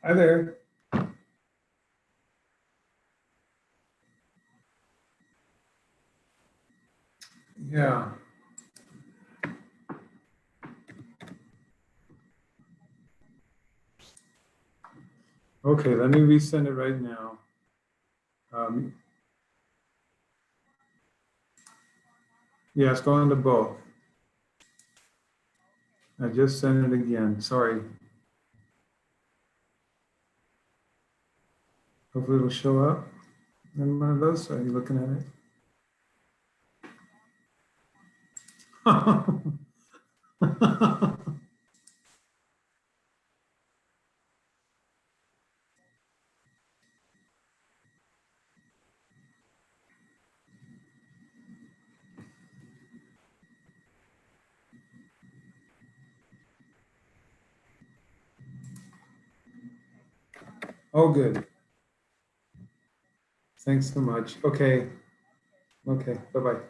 Hi there. Yeah. Okay, let me resend it right now. Yeah, it's going to both. I just sent it again. Sorry. Hopefully it'll show up in one of those. Are you looking at it? Oh, good. Thanks so much. Okay. Okay. Bye-bye.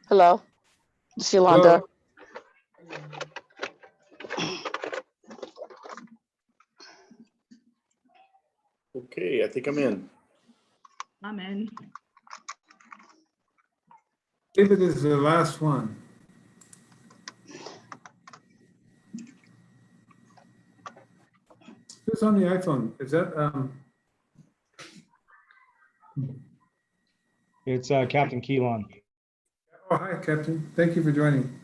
Hello, this is Yolanda. Hello. Okay, I think I'm in. I'm in. David is the last one. Who's on the iPhone? Is that It's Captain Keelan. Oh, hi, Captain. Thank you for joining.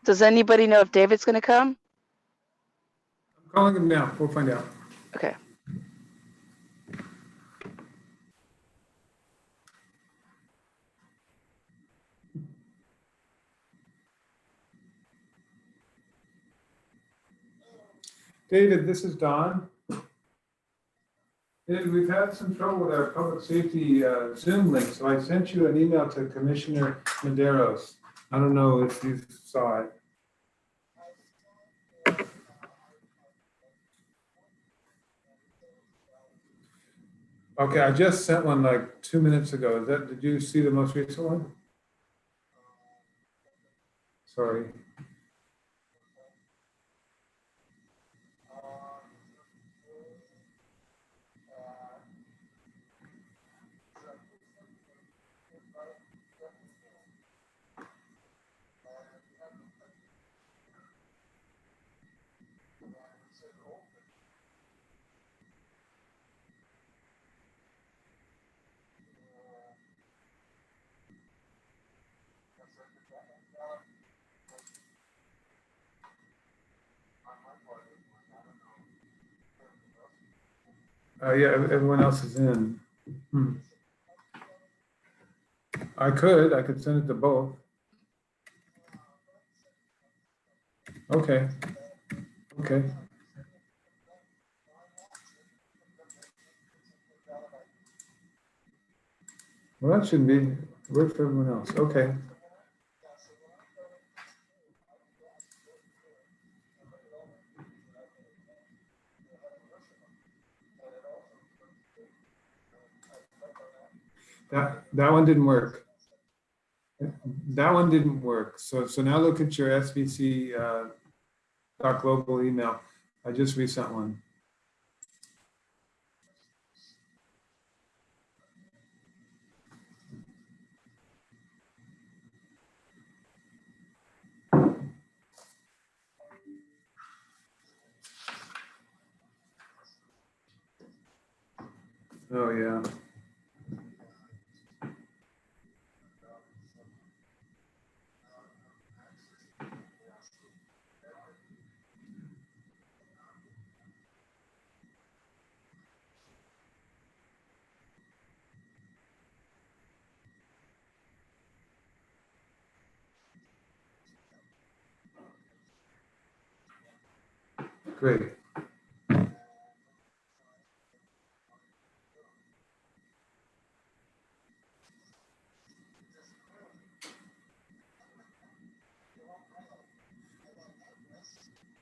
Does anybody know if David's gonna come? I'm calling him now. We'll find out. Okay. David, this is Don. David, we've had some trouble with our public safety Zoom link, so I sent you an email to Commissioner Maderos. I don't know if you saw it. Okay, I just sent one like 2 minutes ago. Did you see the most recent one? Sorry. Yeah, everyone else is in. I could send it to both. Okay. Okay. Well, that shouldn't be work for everyone else. Okay. That one didn't work. That one didn't work. So now look at your SVC .global email. I just resent one. Oh yeah. Great.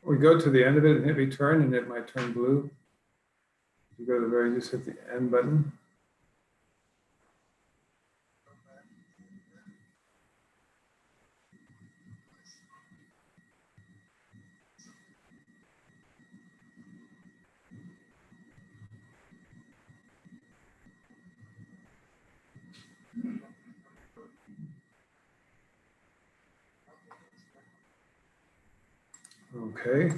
We go to the end of it and hit return, and it might turn blue. You go to the very, just hit the end button. Okay.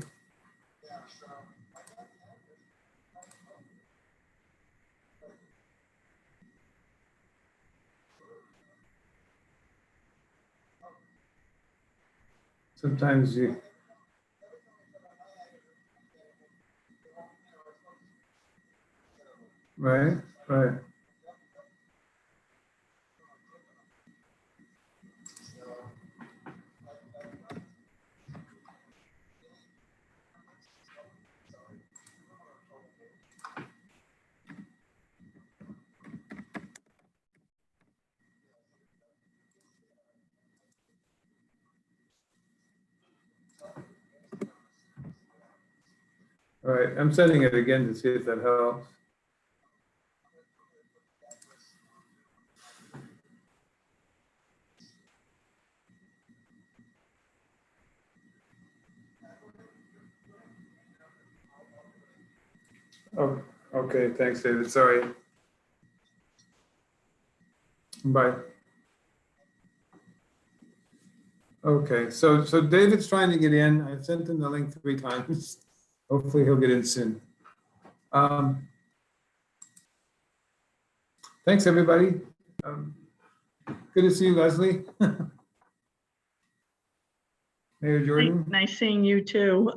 Sometimes you. Right, right. All right, I'm sending it again to see if that helps. Oh, okay, thanks, David. Sorry. Bye. Okay, so David's trying to get in. I sent him the link 3 times. Hopefully he'll get in soon. Thanks, everybody. Good to see you, Leslie. Mayor Jordan? Nice seeing you too.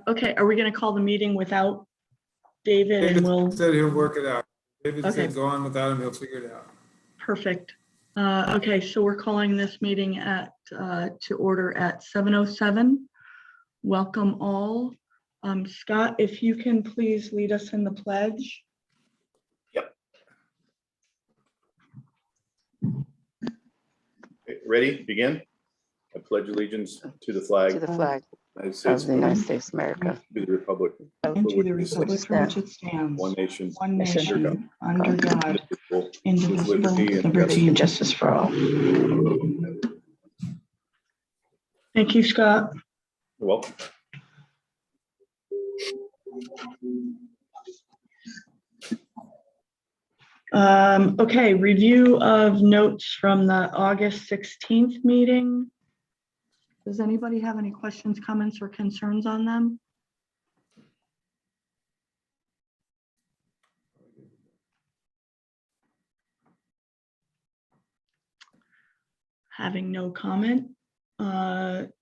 Okay, are we going to call the meeting without David and David we'll, said he'll work it out. David Okay. said go on without him, he'll figure it out. perfect. Okay, so we're calling this meeting to order at 7:07. Welcome all. Scott, if you can please lead us in the pledge. Okay, ready? Begin. I pledge allegiance to the To flag the flag of the United of States the of United America, States of America, to the republic, And to the which it republic for which it stands, one nation, one under God, nation, under God, indivisible, with indivisible, liberty and liberty and justice. justice for all. Thank you, Scott. You're welcome. Okay, review of notes from the August 16th meeting. Does anybody have any questions, comments, or concerns on them? Having no comment. The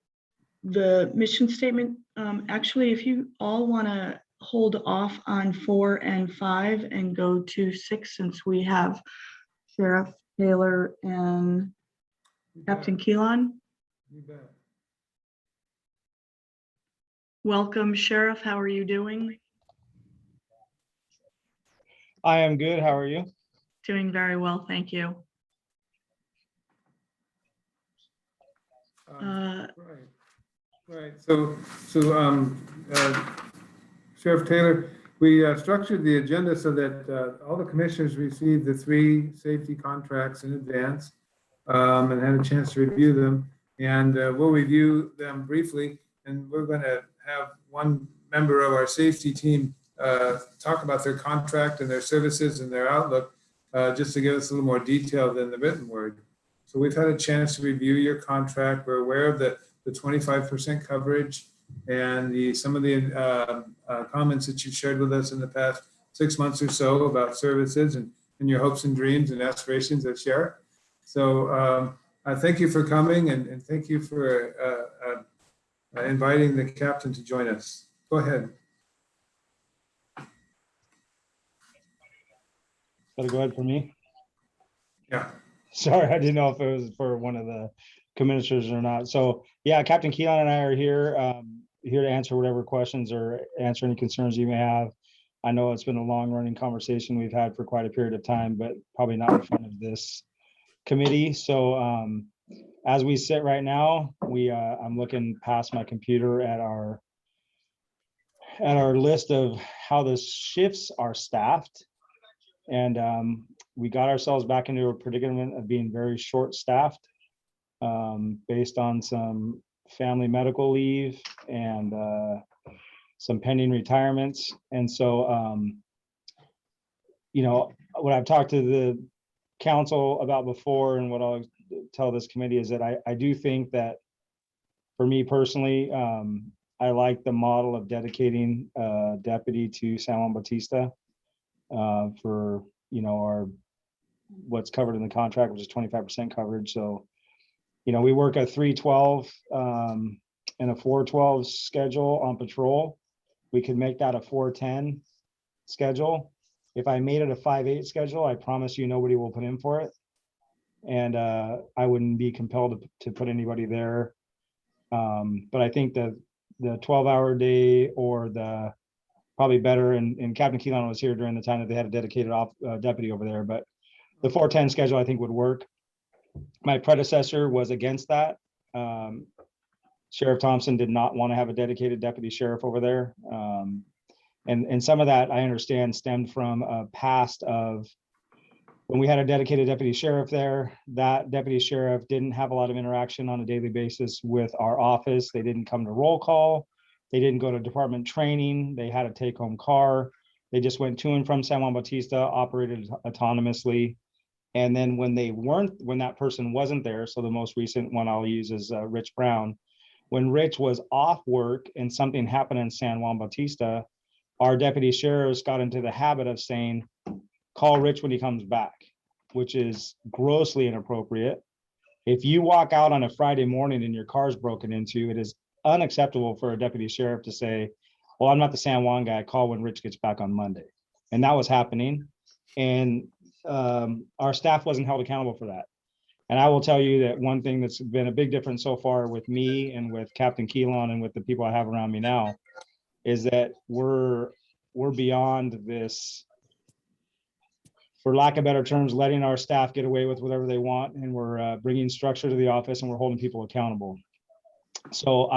mission statement, actually, if you all want to hold off on 4 and 5 and go to 6, since we have Sheriff Taylor and You bet. Captain Keelan. You bet. Welcome, Sheriff. How are you doing? I am good. How are you? Doing very well, thank you. Right. So Sheriff Taylor, we structured the agenda so that all the commissioners received the 3 safety contracts in advance and had a chance to review them. And we'll review them briefly. And we're going to have one member of our safety team talk about their contract and their services and their outlook, just to give us a little more detail than the written word. So we've had a chance to review your contract. We're aware of the 25% coverage and some of the comments that you shared with us in the past 6 months or so about services and your hopes and dreams and aspirations as sheriff. So I thank you for coming and thank you for inviting the captain to join us. Go ahead. Gotta go ahead for me. Yeah. Sorry, I didn't know if it was for one of the commissioners or not. So yeah, Captain Keelan and I are here, here to answer whatever questions or answer any concerns you may have. I know it's been a long running conversation we've had for quite a period of time, but probably not in front of this committee. So as we sit right now, I'm looking past my computer at our list of how the shifts are staffed. And we got ourselves back into a predicament of being very short-staffed based on some family medical leave and some pending retirements. And so, you know, what I've talked to the council about before and what I'll tell this committee is that I do think that for me personally, I like the model of dedicating a deputy to San Juan Bautista for, you know, what's covered in the contract, which is 25% coverage. So, you know, we work a 312 and a 412 schedule on patrol. We could make that a 410 schedule. If I made it a 5/8 schedule, I promise you nobody will put in for it. And I wouldn't be compelled to put anybody there. But I think the 12-hour day or the probably better, and Captain Keelan was here during the time that they had a dedicated deputy over there, but the 410 schedule I think would work. My predecessor was against that. Sheriff Thompson did not want to have a dedicated deputy sheriff over there. And some of that I understand stemmed from a past of when we had a dedicated deputy sheriff there. That deputy sheriff didn't have a lot of interaction on a daily basis with our office. They didn't come to roll call. They didn't go to department training. They had a take-home car. They just went to and from San Juan Bautista, operated autonomously. And then when that person wasn't there, so the most recent one I'll use is Rich Brown. When Rich was off work and something happened in San Juan Bautista, our deputy sheriffs got into the habit of saying, call Rich when he comes back. which is grossly inappropriate. If you walk out on a Friday morning and your car's broken into, it is unacceptable for a deputy sheriff to say, well, I'm not the San Juan guy, call when Rich gets back on Monday. And that was happening. And our staff wasn't held accountable for that. And I will tell you that one thing that's been a big difference so far with me and with Captain Keelan and with the people I have around me now is that we're beyond this, for lack of better terms, letting our staff get away with whatever they want. And we're bringing structure to the office and we're holding people accountable. So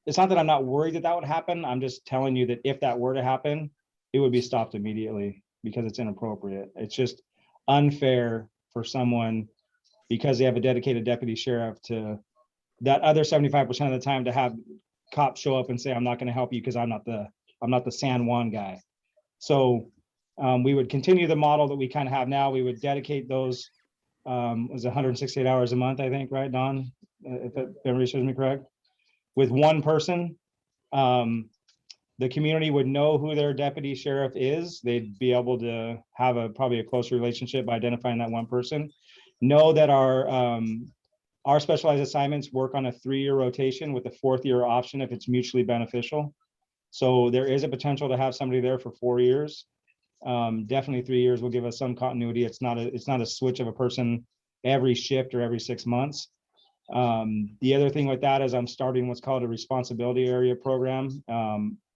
it's not that I'm not worried that that would happen. I'm just telling you that if that were to happen, it would be stopped immediately because it's inappropriate. It's just unfair for someone, because they have a dedicated deputy sheriff, to that other 75% of the time to have cops show up and say, I'm not going to help you because I'm not the San Juan guy. So we would continue the model that we kind of have now. We would dedicate those, was 168 hours a month, I think, right, Don? If memory serves me correct, with one person. The community would know who their deputy sheriff is. They'd be able to have probably a closer relationship by identifying that one person. Know that our specialized assignments work on a 3-year rotation with a 4th year option if it's mutually beneficial. So there is a potential to have somebody there for 4 years. Definitely 3 years will give us some continuity. It's not a switch of a person every shift or every 6 months. The other thing with that is I'm starting what's called a responsibility area program.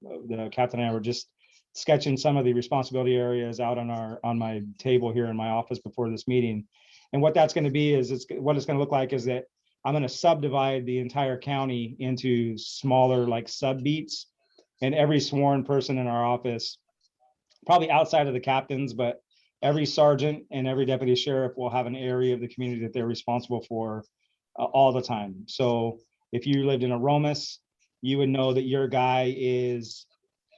The captain and I were just sketching some of the responsibility areas out on my table here in my office before this meeting. And what that's going to be is what it's going to look like is that I'm going to subdivide the entire county into smaller like sub beats, and every sworn person in our office, probably outside of the captains, but every sergeant and every deputy sheriff will have an area of the community that they're responsible for all the time. So if you lived in Aromas, you would know that your guy is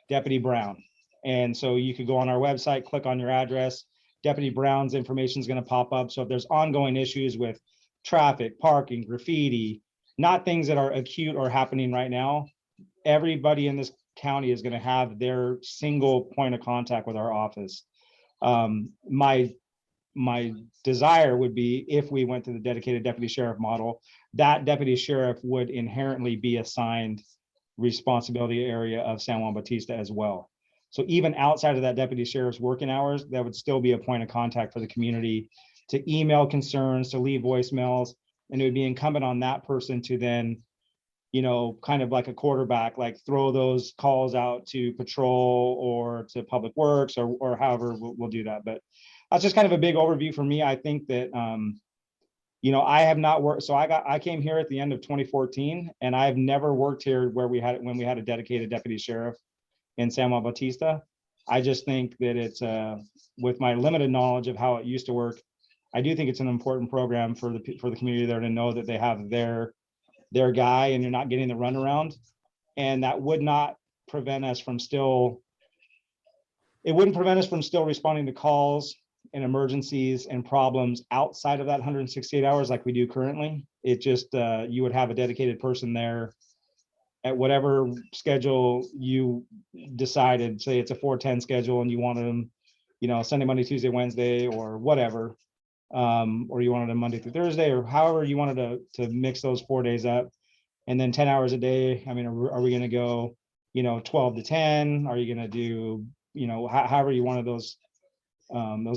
Deputy Brown. And so you could go on our website, click on your address, Deputy Brown's information is going to pop up. So if there's ongoing issues with traffic, parking, graffiti, not things that are acute or happening right now, everybody in this county is going to have their single point of contact with our office. My desire would be, if we went to the dedicated deputy sheriff model, that deputy sheriff would inherently be assigned responsibility area of San Juan Bautista as well. So even outside of that deputy sheriff's working hours, that would still be a point of contact for the community to email concerns, to leave voicemails, and it would be incumbent on that person to then, you know, kind of like a quarterback, like throw those calls out to patrol or to public works or however we'll do that. But that's just kind of a big overview for me. I think that, you know, I have not worked. So I came here at the end of 2014, and I've never worked here when we had a dedicated deputy sheriff in San Juan Bautista. I just think that it's with my limited knowledge of how it used to work, I do think it's an important program for the community there to know that they have their guy and you're not getting the runaround. And that would not prevent us from still, it wouldn't prevent us from still responding to calls and emergencies and problems outside of that 168 hours like we do currently. It just, you would have a dedicated person there at whatever schedule you decided. Say it's a 4-10 schedule and you wanted them, you know, Sunday, Monday, Tuesday, Wednesday, or whatever, or you wanted them Monday through Thursday, or however you wanted to mix those 4 days up. And then 10 hours a day. I mean, are we going to go, you know, 12 to 10? Are you going to do, you know, however you wanted those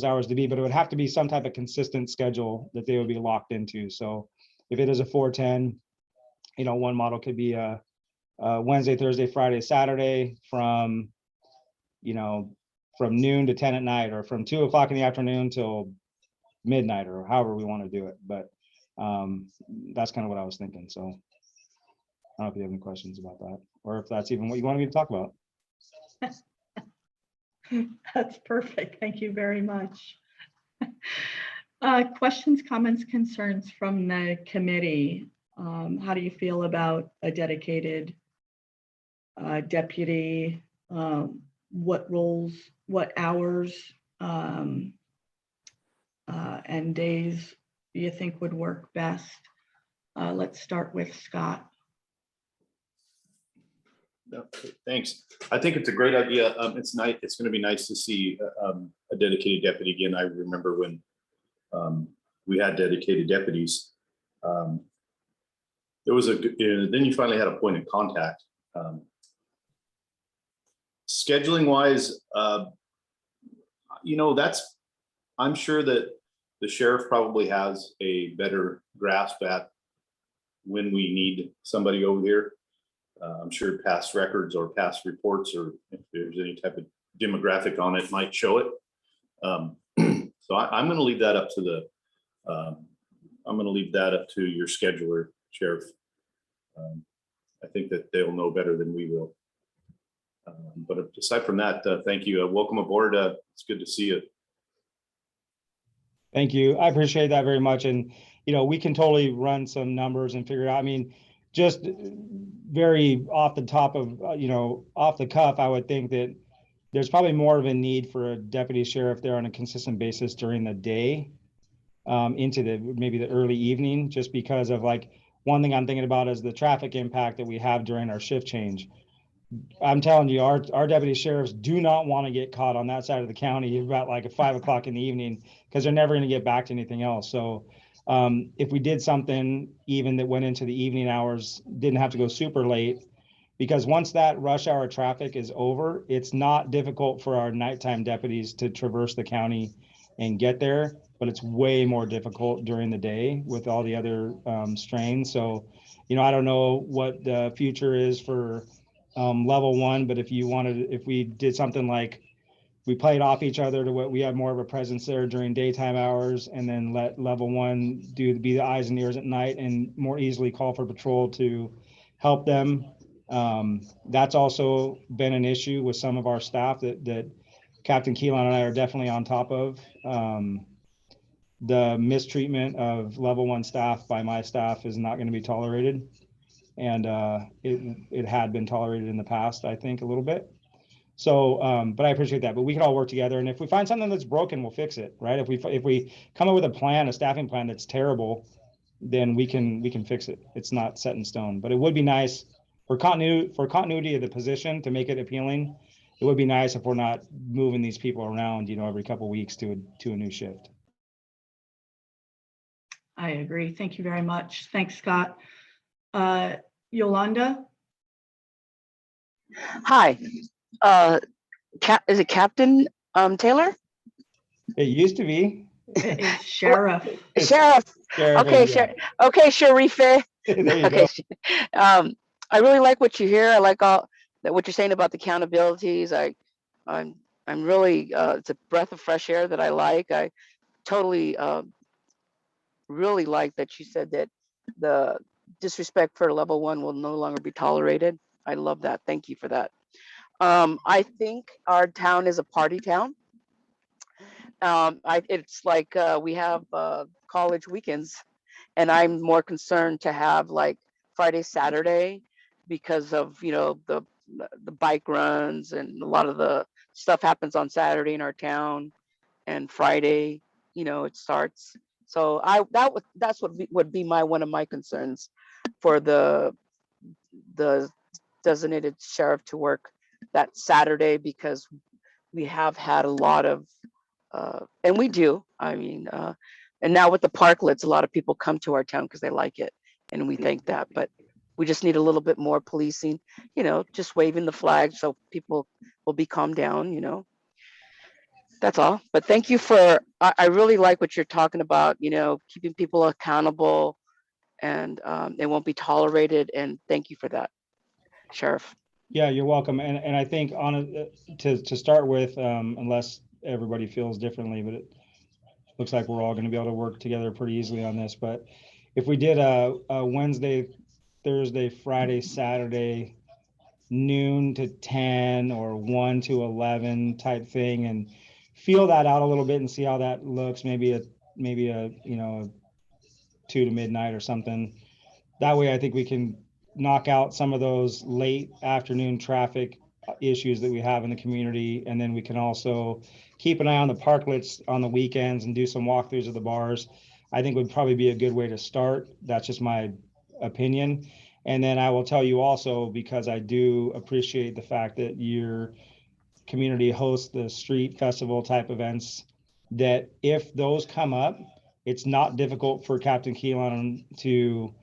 hours to be? But it would have to be some type of consistent schedule that they would be locked into. So if it is a 4-10, you know, one model could be a Wednesday, Thursday, Friday, Saturday from, you know, from noon to 10 at night, or from 2 o'clock in the afternoon till midnight, or however we want to do it. But that's kind of what I was thinking. So I don't know if you have any questions about that, or if that's even what you wanted me to talk about. That's perfect. Thank you very much. Questions, comments, concerns from the committee. How do you feel about a dedicated deputy? What roles, what hours and days do you think would work best? Let's start with Scott. No, thanks. I think it's a great idea. It's nice. It's going to be nice to see a dedicated deputy again. I remember when we had dedicated deputies. There was then you finally had a point of contact. Scheduling wise, I'm sure that the sheriff probably has a better grasp at when we need somebody over here. I'm sure past records or past reports, or if there's any type of demographic on it, might show it. So I'm going to leave that up to your scheduler, Sheriff. I think that they'll know better than we will. But aside from that, thank you. Welcome aboard. It's good to see you. Thank you. I appreciate that very much. And, we can totally run some numbers and figure out, I mean, just very off the top of, off the cuff, I would think that there's probably more of a need for a deputy sheriff there on a consistent basis during the day, into maybe the early evening, just because of one thing I'm thinking about is the traffic impact that we have during our shift change. I'm telling you, our deputy sheriffs do not want to get caught on that side of the county about at 5 o'clock in the evening, because they're never going to get back to anything else. So if we did something even that went into the evening hours, didn't have to go super late, because once that rush hour traffic is over, it's not difficult for our nighttime deputies to traverse the county and get there, but it's way more difficult during the day with all the other strains. So, I don't know what the future is for level 1, but if we did something like we played off each other to what we have more of a presence there during daytime hours, and then let level 1 be the eyes and ears at night and more easily call for patrol to help them. That's also been an issue with some of our staff that Captain Keelan and I are definitely on top of. The mistreatment of level 1 staff by my staff is not going to be tolerated. And it had been tolerated in the past, I think, a little bit. So, but I appreciate that. But we can all work together, and if we find something that's broken, we'll fix it, right? If we come up with a staffing plan that's terrible, then we can fix it. It's not set in stone. But it would be nice for continuity of the position to make it appealing. It would be nice if we're not moving these people around, every couple of weeks to a new shift. I agree. Thank you very much. Thanks, Scott. Yolanda? Hi. Is it Captain Taylor? It used to be. It is Sheriff. Sheriff. Okay, okay, Sheriff. There you Okay. go. I really like what you hear. I like what you're saying about the accountabilities. I'm really it's a breath of fresh air that I like. I totally really like that you said that the disrespect for level 1 will no longer be tolerated. I love that. Thank you for that. I think our town is a party town. It's like we have college weekends, and I'm more concerned to have Friday, Saturday, because of the bike runs, and a lot of the stuff happens on Saturday in our town, and Friday, it starts. So that's what would be one of my concerns for the designated sheriff to work that Saturday, because we have had a lot of and we do, and now with the parklets, a lot of people come to our town because they like it, and we thank that. But we just need a little bit more policing, just waving the flag so people will be calmed down. That's all. But thank you I really like what you're talking about, keeping people accountable, and it won't be tolerated. And thank you for that, Sheriff. Yeah, you're welcome. And I think to start with, unless everybody feels differently, but it looks like we're all going to be able to work together pretty easily on this. But if we did a Wednesday, Thursday, Friday, Saturday, noon to 10 or 1 to 11 type thing, and feel that out a little bit and see how that looks, maybe a 2 to midnight or something. That way I think we can knock out some of those late afternoon traffic issues that we have in the community, and then we can also keep an eye on the parklets on the weekends and do some walkthroughs of the bars. I think would probably be a good way to start. That's just my opinion. And then I will tell you also, because I do appreciate the fact that your community hosts the street festival type events, that if those come up, it's not difficult for Captain Keelan to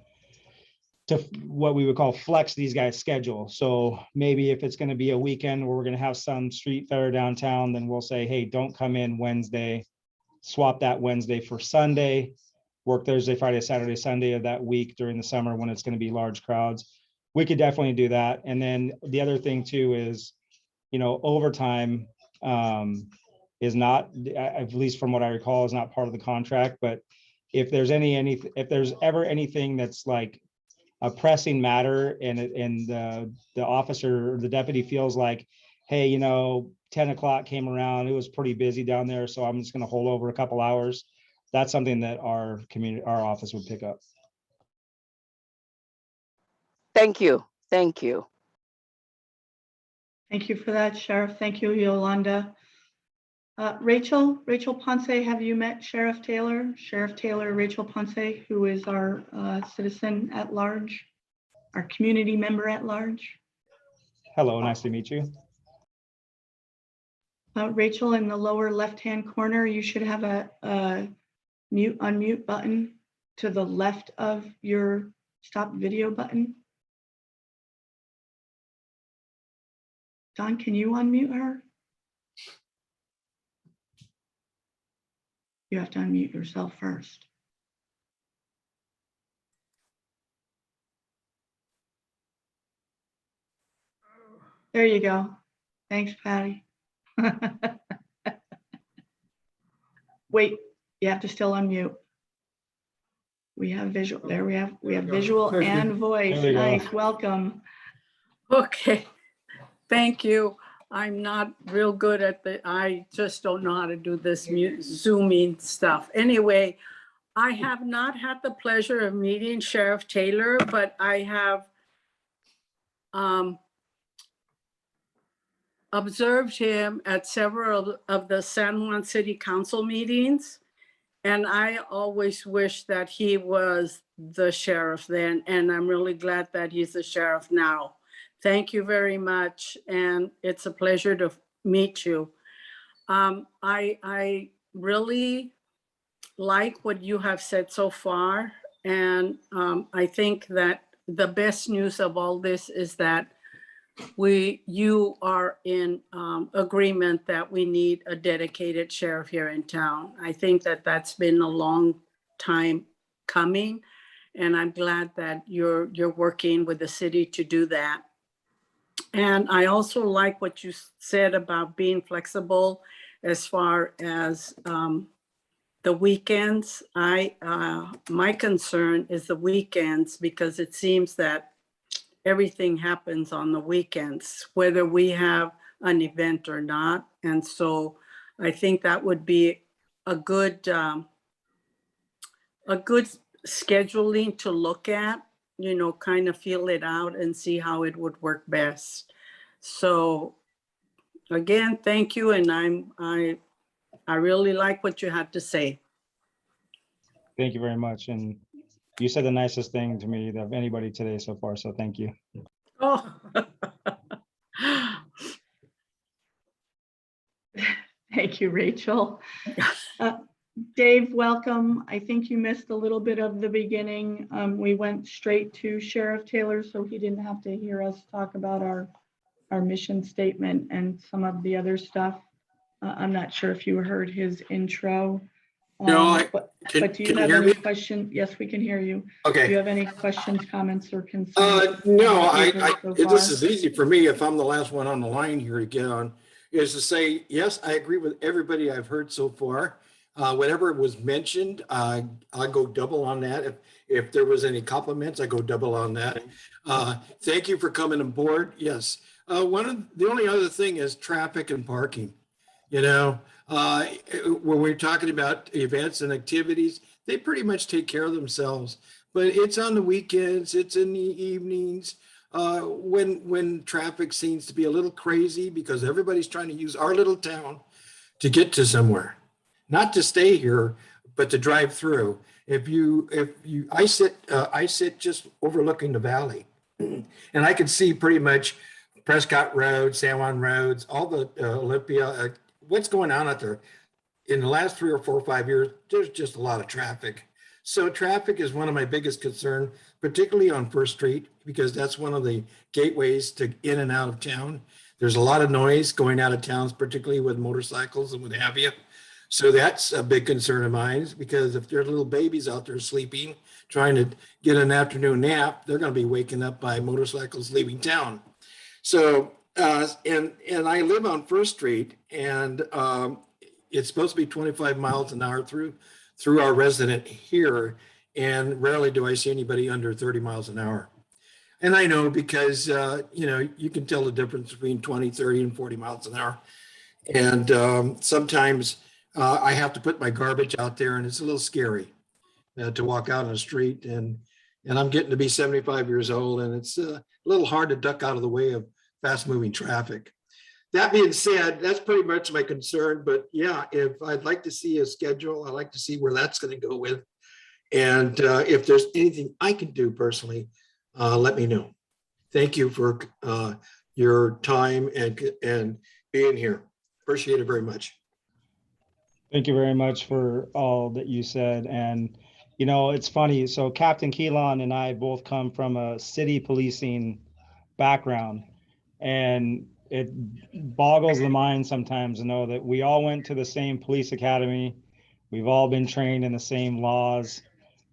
what we would call flex these guys' schedule. So maybe if it's going to be a weekend where we're going to have some street fair downtown, then we'll say, hey, don't come in Wednesday, swap that Wednesday for Sunday, work Thursday, Friday, Saturday, Sunday of that week during the summer when it's going to be large crowds. We could definitely do that. And then the other thing too is, overtime is not, at least from what I recall, is not part of the contract. But if there's if there's ever anything that's like a pressing matter and the officer or the deputy feels like, hey, 10 o'clock came around, it was pretty busy down there, so I'm just going to hold over a couple hours. That's something that our office would pick up. Thank you. Thank you. Thank you for that, Sheriff. Thank you, Yolanda. Rachel Ponce, have you met Sheriff Taylor? Sheriff Taylor, Rachel Ponce, who is our citizen at large, our community member at large. Hello, nice to meet you. Rachel, in the lower left-hand corner, you should have a mute unmute button to the left of your stop video button. Don, can you unmute her? You have to unmute yourself first. There you go. Thanks, Patty. Wait, you have to still unmute. We have visual. There we have visual and voice. There we go. Nice, welcome. Okay, thank you. I'm not real good at I just don't know how to do this Zooming stuff. Anyway, I have not had the pleasure of meeting Sheriff Taylor, but I have observed him at several of the San Juan City Council meetings. And I always wish that he was the sheriff then, and I'm really glad that he's the sheriff now. Thank you very much, and it's a pleasure to meet you. I really like what you have said so far, and I think that the best news of all this is that you are in agreement that we need a dedicated sheriff here in town. I think that that's been a long time coming, and I'm glad that you're working with the city to do that. And I also like what you said about being flexible as far as the weekends. My concern is the weekends, because it seems that everything happens on the weekends, whether we have an event or not. And so I think that would be a good scheduling to look at, kind of feel it out and see how it would work best. So again, thank you. And I really like what you had to say. Thank you very much. And you said the nicest thing to me of anybody today so far, so thank you. Oh. Thank you, Rachel. Dave, welcome. I think you missed a little bit of the beginning. We went straight to Sheriff Taylor, so he didn't have to hear us talk about our mission statement and some of the other stuff. I'm not sure if you heard his intro. No, but do you have any questions? Yes, we can hear you. Okay. Do you have any questions, comments, or concerns? No, So this is easy for me if I'm the last one on the line here to get on, is to say, yes, I agree with everybody I've heard so far. Whatever was mentioned, I'll go double on that. If there was any compliments, I go double on that. Thank you for coming aboard. Yes. The only other thing is traffic and parking. When we're talking about events and activities, they pretty much take care of themselves. But it's on the weekends, it's in the evenings, when traffic seems to be a little crazy because everybody's trying to use our little town to get to somewhere, not to stay here, but to drive through. I sit just overlooking the valley, and I can see pretty much Prescott Road, San Juan roads, all the Olympia. What's going on out there? in the last 3 or 4 or 5 years, there's just a lot of traffic. So traffic is one of my biggest concern, particularly on First Street, because that's one of the gateways to in and out of town. There's a lot of noise going out of towns, particularly with motorcycles and what have you. So that's a big concern of mine, because if there's little babies out there sleeping, trying to get an afternoon nap, they're going to be waking up by motorcycles leaving town. So, and I live on First Street, and it's supposed to be 25 miles an hour through our resident here, and rarely do I see anybody under 30 miles an hour. And I know because, you can tell the difference between 20, 30, and 40 miles an hour. And sometimes I have to put my garbage out there, and it's a little scary to walk out on the street. And I'm getting to be 75 years old, and it's a little hard to duck out of the way of fast moving traffic. That being said, that's pretty much my concern. But yeah, if I'd like to see a schedule, I'd like to see where that's going to go with. And if there's anything I can do personally, let me know. Thank you for your time and being here. Appreciate it very much. Thank you very much for all that you said. And, it's funny. So Captain Keelan and I both come from a city policing background, and it boggles the mind sometimes to know that we all went to the same police academy. We've all been trained in the same laws,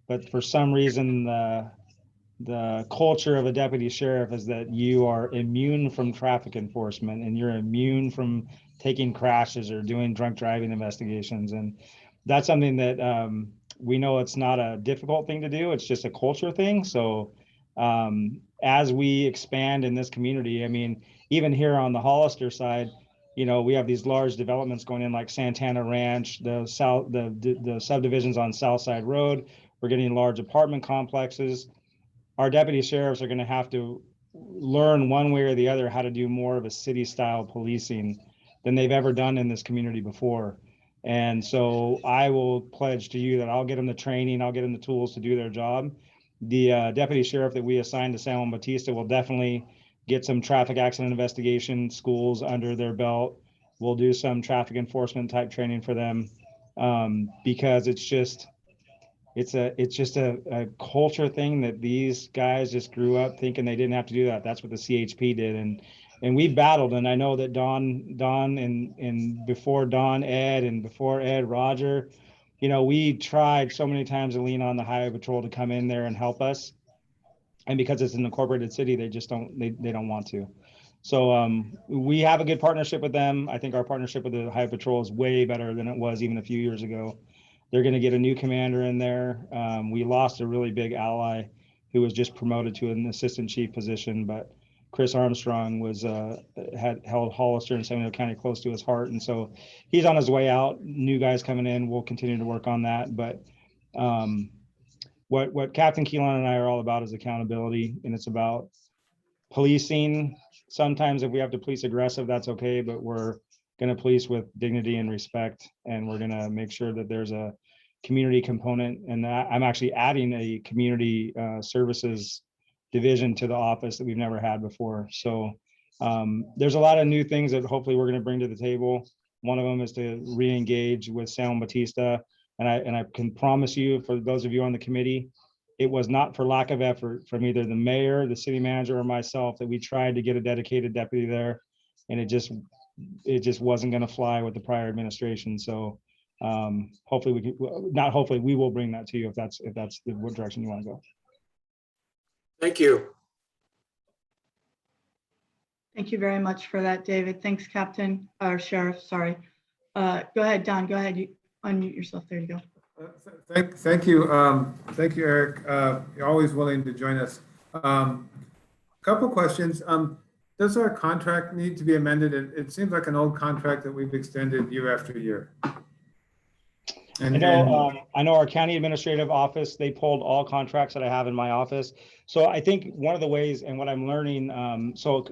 but for some reason, the culture of a deputy sheriff is that you are immune from traffic enforcement, and you're immune from taking crashes or doing drunk driving investigations. And that's something that we know it's not a difficult thing to do. It's just a culture thing. So as we expand in this community, I mean, even here on the Hollister side, we have these large developments going in, like Santana Ranch, the subdivisions on Southside Road. We're getting large apartment complexes. Our deputy sheriffs are going to have to learn one way or the other how to do more of a city style policing than they've ever done in this community before. And so I will pledge to you that I'll get them the training, I'll get them the tools to do their job. The deputy sheriff that we assigned to San Juan Bautista will definitely get some traffic accident investigation schools under their belt. We'll do some traffic enforcement type training for them, because it's just a culture thing that these guys just grew up thinking they didn't have to do that. That's what the CHP did. And we battled, and I know that Don and before Don, Ed, and before Ed, Roger, we tried so many times to lean on the highway patrol to come in there and help us. And because it's an incorporated city, they just don't want to. So we have a good partnership with them. I think our partnership with the highway patrol is way better than it was even a few years ago. They're going to get a new commander in there. We lost a really big ally who was just promoted to an assistant chief position, but Chris Armstrong had held Hollister and San Diego County close to his heart. And so he's on his way out. New guys coming in. We'll continue to work on that. But what Captain Keelan and I are all about is accountability, and it's about policing. Sometimes if we have to police aggressive, that's okay, but we're going to police with dignity and respect, and we're going to make sure that there's a community component. And I'm actually adding a community services division to the office that we've never had before. So there's a lot of new things that hopefully we're going to bring to the table. One of them is to re-engage with San Juan Bautista. And I can promise you, for those of you on the committee, it was not for lack of effort from either the mayor, the city manager, or myself that we tried to get a dedicated deputy there. And it just wasn't going to fly with the prior administration. So hopefully we will bring that to you if that's the direction you want to go. Thank you. Thank you very much for that, David. Thanks, Captain, or Sheriff, sorry. Go ahead, Don, go ahead. You unmute yourself. There you go. Thank you. Thank you, Eric. You're always willing to join us. Couple questions. Does our contract need to be amended? It seems like an old contract that we've extended year after year. I know our county administrative office, they pulled all contracts that I have in my office. So I think one of the ways, and what I'm learning, so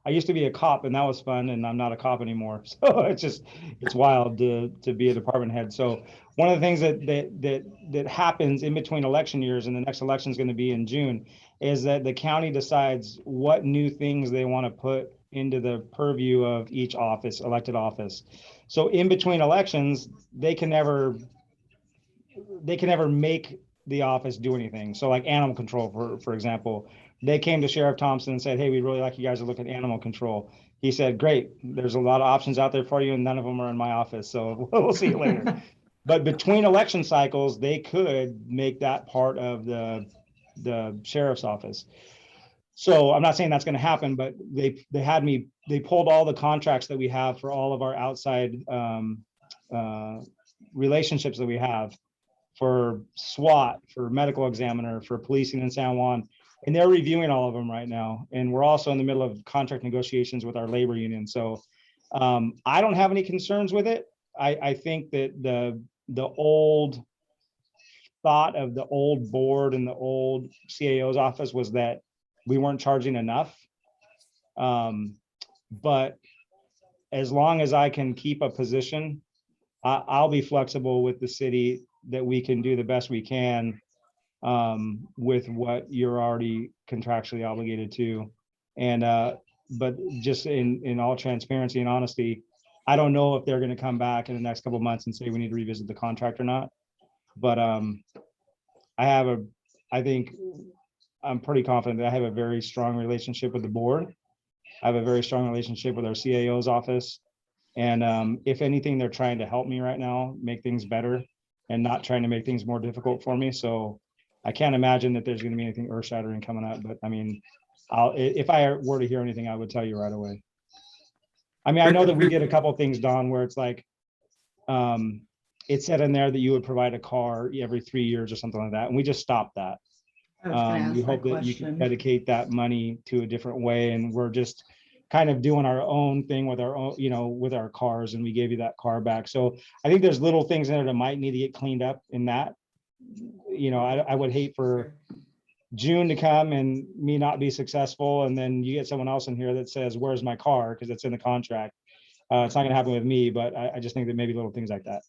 I used to be a cop, and that was fun, and I'm not a cop anymore. So it's wild to be a department head. So one of the things that happens in between election years, and the next election is going to be in June, is that the county decides what new things they want to put into the purview of each office, elected office. So in between elections, they can never make the office do anything. So like animal control, for example, they came to Sheriff Thompson and said, hey, we'd really like you guys to look at animal control. He said, great, there's a lot of options out there for you, and none of them are in my office. So we'll see you later. But between election cycles, they could make that part of the sheriff's office. So I'm not saying that's going to happen, but they pulled all the contracts that we have for all of our outside relationships that we have for SWAT, for medical examiner, for policing in San Juan, and they're reviewing all of them right now. And we're also in the middle of contract negotiations with our labor union. So I don't have any concerns with it. I think that the old thought of the old board and the old CAO's office was that we weren't charging enough. But as long as I can keep a position, I'll be flexible with the city that we can do the best we can with what you're already contractually obligated to. And but just in all transparency and honesty, I don't know if they're going to come back in the next couple of months and say we need to revisit the contract or not. But I think I'm pretty confident that I have a very strong relationship with the board. I have a very strong relationship with our CAO's office. And if anything, they're trying to help me right now, make things better and not trying to make things more difficult for me. So I can't imagine that there's going to be anything earth shattering coming up. But I mean, if I were to hear anything, I would tell you right away. I mean, I know that we did a couple of things, Don, where it's like, it said in there that you would provide a car every 3 years or something like that. And we just stopped that. I was gonna ask We that hope that you can question. dedicate that money to a different way. And we're just kind of doing our own thing with our own, with our cars, and we gave you that car back. So I think there's little things in there that might need to get cleaned up in that. I would hate for June to come and me not be successful. And then you get someone else in here that says, where's my car? Because it's in the contract. It's not going to happen with me, but I just think that maybe little things like that.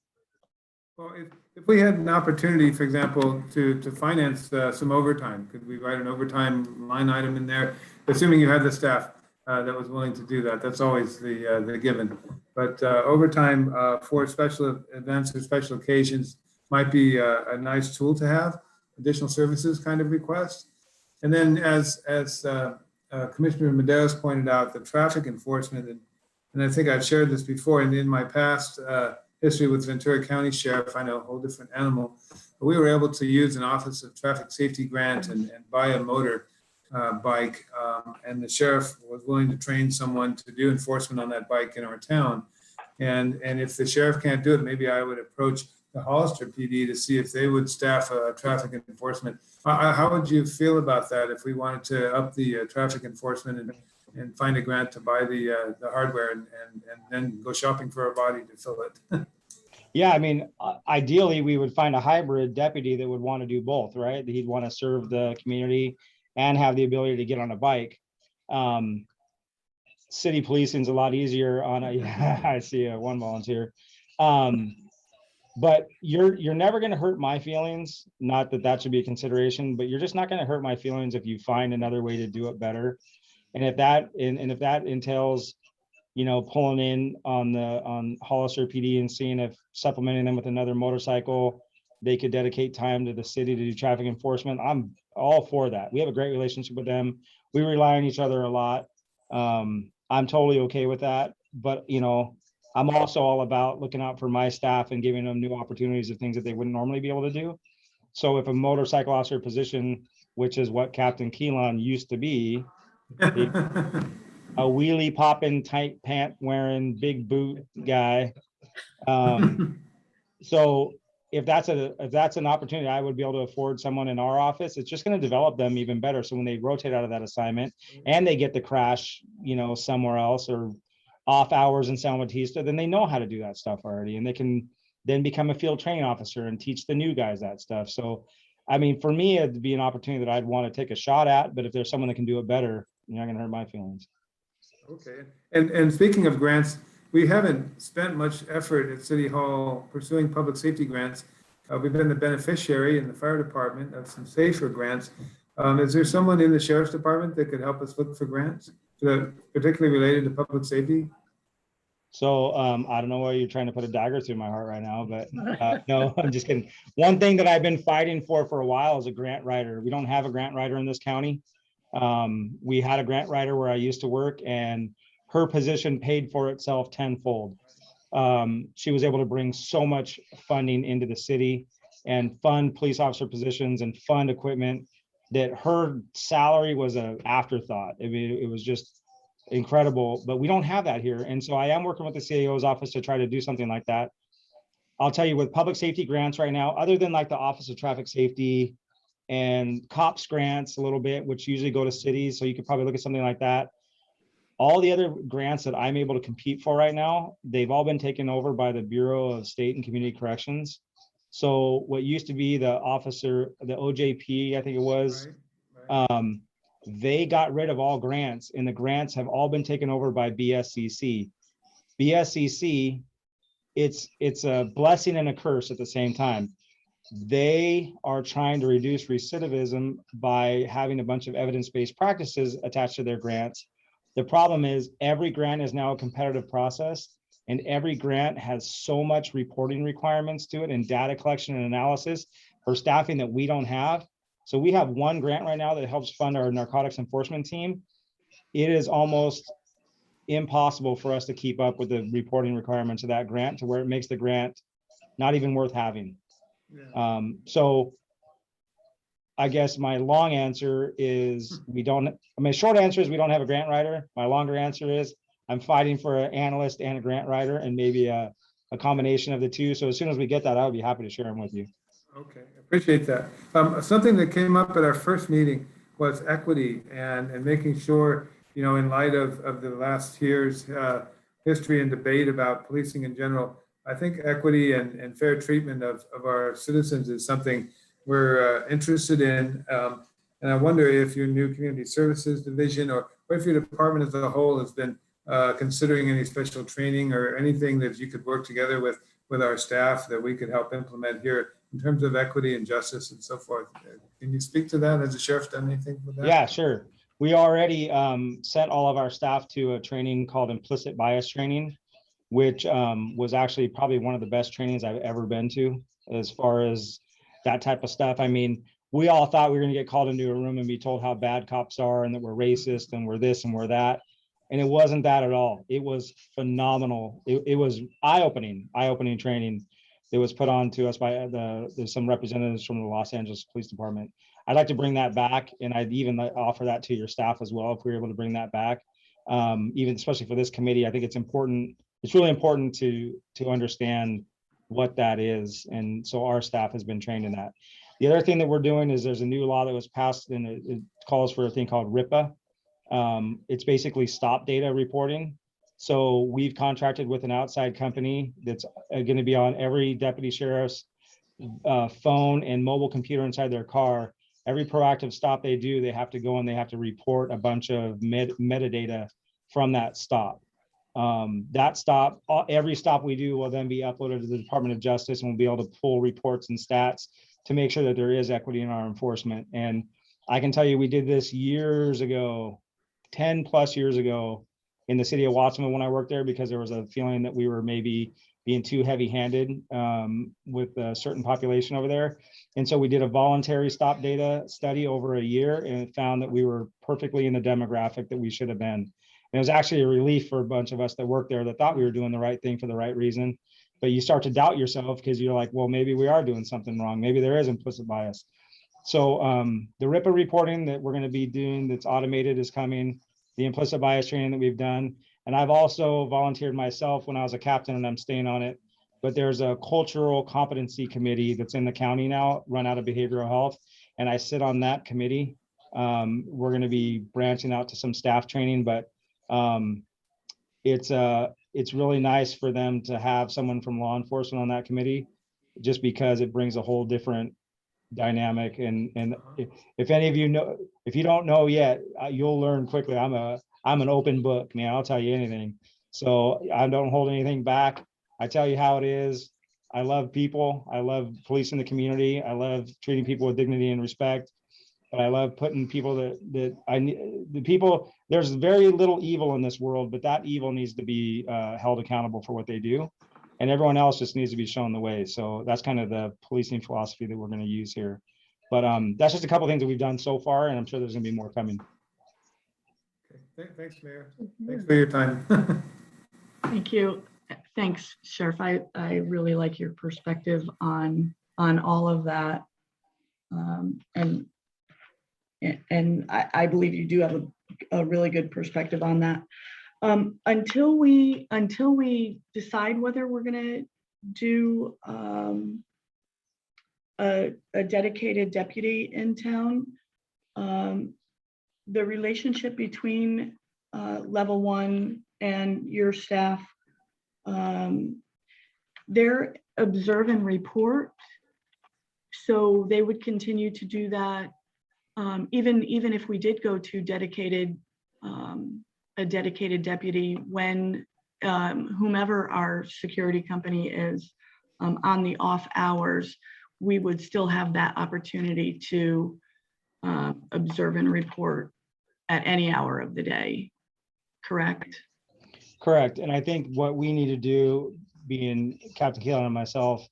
Well, if we had an opportunity, for example, to finance some overtime, could we write an overtime line item in there? Assuming you had the staff that was willing to do that. That's always the given. But overtime for special events or special occasions might be a nice tool to have, additional services kind of request. And then as Commissioner Medeiros pointed out, the traffic enforcement, and I think I've shared this before, and in my past history with Ventura County Sheriff, I know a whole different animal, but we were able to use an Office of Traffic Safety grant and buy a motor bike, and the sheriff was willing to train someone to do enforcement on that bike in our town. And if the sheriff can't do it, maybe I would approach the Hollister PD to see if they would staff traffic enforcement. How would you feel about that if we wanted to up the traffic enforcement and find a grant to buy the hardware and then go shopping for a body to fill it? Yeah, I mean, ideally, we would find a hybrid deputy that would want to do both, right? He'd want to serve the community and have the ability to get on a bike. City policing is a lot easier on a, yeah, I see one volunteer. But you're never going to hurt my feelings. Not that that should be a consideration, but you're just not going to hurt my feelings if you find another way to do it better. And if that entails, pulling in on Hollister PD and seeing if supplementing them with another motorcycle, they could dedicate time to the city to do traffic enforcement, I'm all for that. We have a great relationship with them. We rely on each other a lot. I'm totally okay with that. But, I'm also all about looking out for my staff and giving them new opportunities of things that they wouldn't normally be able to do. So if a motorcycle officer position, which is what Captain Keelan used to be, a wheelie popping, tight pant wearing, big boot guy. So if that's an opportunity, I would be able to afford someone in our office. It's just going to develop them even better. So when they rotate out of that assignment and they get the crash, somewhere else or off hours in San Bautista, then they know how to do that stuff already, and they can then become a field training officer and teach the new guys that stuff. So, I mean, for me, it'd be an opportunity that I'd want to take a shot at, but if there's someone that can do it better, you're not going to hurt my feelings. Okay. And speaking of grants, we haven't spent much effort at City Hall pursuing public safety grants. We've been the beneficiary in the fire department of some safer grants. Is there someone in the sheriff's department that could help us look for grants, particularly related to public safety? So I don't know why you're trying to put a dagger through my heart right now, but no, I'm just kidding. One thing that I've been fighting for a while is a grant writer. We don't have a grant writer in this county. We had a grant writer where I used to work, and her position paid for itself tenfold. She was able to bring so much funding into the city and fund police officer positions and fund equipment that her salary was an afterthought. I mean, it was just incredible, but we don't have that here. And so I am working with the CAO's office to try to do something like that. I'll tell you, with public safety grants right now, other than like the Office of Traffic Safety and COPS grants a little bit, which usually go to cities, so you could probably look at something like that. All the other grants that I'm able to compete for right now, they've all been taken over by the Bureau of State and Community Corrections. So what used to be the officer, the OJP, I think it was, Right. they got rid of all grants, and the grants have all been taken over by BSCC. BSCC, it's a blessing and a curse at the same time. They are trying to reduce recidivism by having a bunch of evidence-based practices attached to their grants. The problem is every grant is now a competitive process, and every grant has so much reporting requirements to it and data collection and analysis for staffing that we don't have. So we have one grant right now that helps fund our narcotics enforcement team. It is almost impossible for us to keep up with the reporting requirements of that grant to where it makes the grant not even worth having. Yeah. So I guess my long answer is short answer is we don't have a grant writer. My longer answer is I'm fighting for an analyst and a grant writer, and maybe a combination of the two. So as soon as we get that, I would be happy to share them with you. Okay, appreciate that. Something that came up at our first meeting was equity and making sure, in light of the last year's history and debate about policing in general, I think equity and fair treatment of our citizens is something we're interested in. And I wonder if your new community services division or if your department as a whole has been considering any special training or anything that you could work together with our staff that we could help implement here in terms of equity and justice and so forth. Can you speak to that? Has the sheriff done anything with that? Yeah, sure. We already sent all of our staff to a training called implicit bias training, which was actually probably one of the best trainings I've ever been to as far as that type of stuff. I mean, we all thought we were going to get called into a room and be told how bad cops are and that we're racist and we're this and we're that. And it wasn't that at all. It was phenomenal. It was eye-opening training that was put on to us by there's some representatives from the Los Angeles Police Department. I'd like to bring that back, and I'd even offer that to your staff as well if we were able to bring that back. Even especially for this committee, I think it's important. It's really important to understand what that is, and so our staff has been trained in that. The other thing that we're doing is there's a new law that was passed, and it calls for a thing called RIPA. It's basically stop data reporting. So we've contracted with an outside company that's going to be on every deputy sheriff's phone and mobile computer inside their car. Every proactive stop they do, they have to go and they have to report a bunch of metadata from that stop. That stop, every stop we do will then be uploaded to the Department of Justice, and we'll be able to pull reports and stats to make sure that there is equity in our enforcement. And I can tell you, we did this years ago, 10 plus years ago in the city of Watsonville when I worked there, because there was a feeling that we were maybe being too heavy-handed with a certain population over there. And so we did a voluntary stop data study over a year, and it found that we were perfectly in the demographic that we should have been. And it was actually a relief for a bunch of us that worked there that thought we were doing the right thing for the right reason. But you start to doubt yourself because you're like, well, maybe we are doing something wrong. Maybe there is implicit bias. So the RIPA reporting that we're going to be doing that's automated is coming. The implicit bias training that we've done. And I've also volunteered myself when I was a captain, and I'm staying on it. But there's a cultural competency committee that's in the county now, run out of behavioral health. And I sit on that committee. We're going to be branching out to some staff training, but it's really nice for them to have someone from law enforcement on that committee, just because it brings a whole different dynamic. And if any of you know, if you don't know yet, you'll learn quickly. I'm an open book, man. I'll tell you anything. So I don't hold anything back. I tell you how it is. I love people. I love policing the community. I love treating people with dignity and respect. but I love putting people the people, there's very little evil in this world, but that evil needs to be held accountable for what they do. And everyone else just needs to be shown the way. So that's kind of the policing philosophy that we're going to use here. But that's just a couple of things that we've done so far, and I'm sure there's going to be more coming. Okay. Thanks, Mayor. Thanks for your time. Thank you. Thanks, Sheriff. I really like your perspective on all of that. And I believe you do have a really good perspective on that. Until we decide whether we're gonna do a dedicated deputy in town, the relationship between level 1 and your staff, they're observe and report. So they would continue to do that, even if we did go to a dedicated deputy when whomever our security company is on the off hours, we would still have that opportunity to observe and report at any hour of the day, correct? Correct. And I think what we need to do, being Captain Keelan and myself,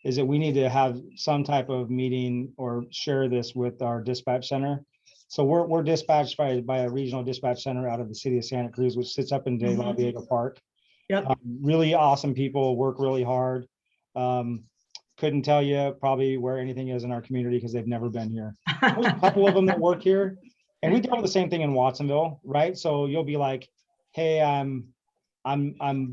is that we need to have some type of meeting or share this with our dispatch center. So we're dispatched by a regional dispatch center out of the city of Santa Cruz, which sits up in De La Vega Park. Yep. Really awesome people, work really hard. Couldn't tell you probably where anything is in our community because they've never been here. There's a couple of them that work here, and we do the same thing in Watsonville, right? So you'll be like, hey, I'm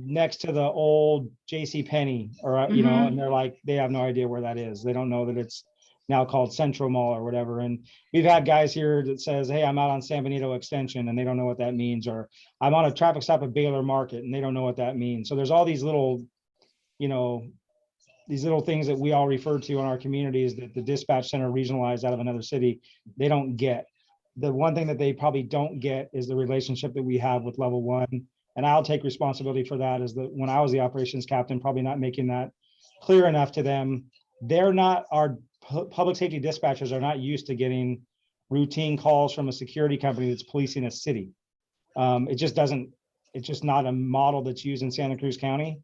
next to the old JC Penney, or you know, and they're like, they have no idea where that is. They don't know that it's now called Central Mall or whatever. And we've had guys here that says, hey, I'm out on San Benito Extension, and they don't know what that means. Or I'm on a traffic stop at Baylor Market, and they don't know what that means. So there's all these little, you know, these little things that we all refer to in our communities that the dispatch center regionalized out of another city, they don't get. The one thing that they probably don't get is the relationship that we have with level 1. And I'll take responsibility for that, is that when I was the operations captain, probably not making that clear enough to them. They're not, our public safety dispatchers are not used to getting routine calls from a security company that's policing a city. It's just not a model that's used in Santa Cruz County.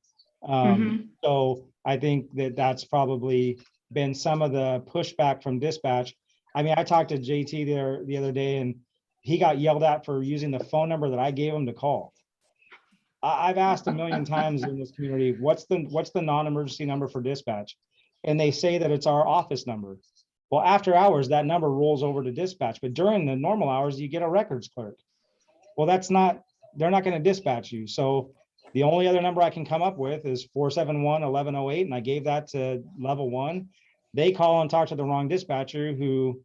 So I think that that's probably been some of the pushback from dispatch. I mean, I talked to JT there the other day, and he got yelled at for using the phone number that I gave him to call. I've asked a million times in this community, what's the non-emergency number for dispatch? And they say that it's our office number. Well, after hours, that number rolls over to dispatch, but during the normal hours, you get a records clerk. Well, they're not going to dispatch you. So the only other number I can come up with is 471-1108, and I gave that to level 1. They call and talk to the wrong dispatcher, who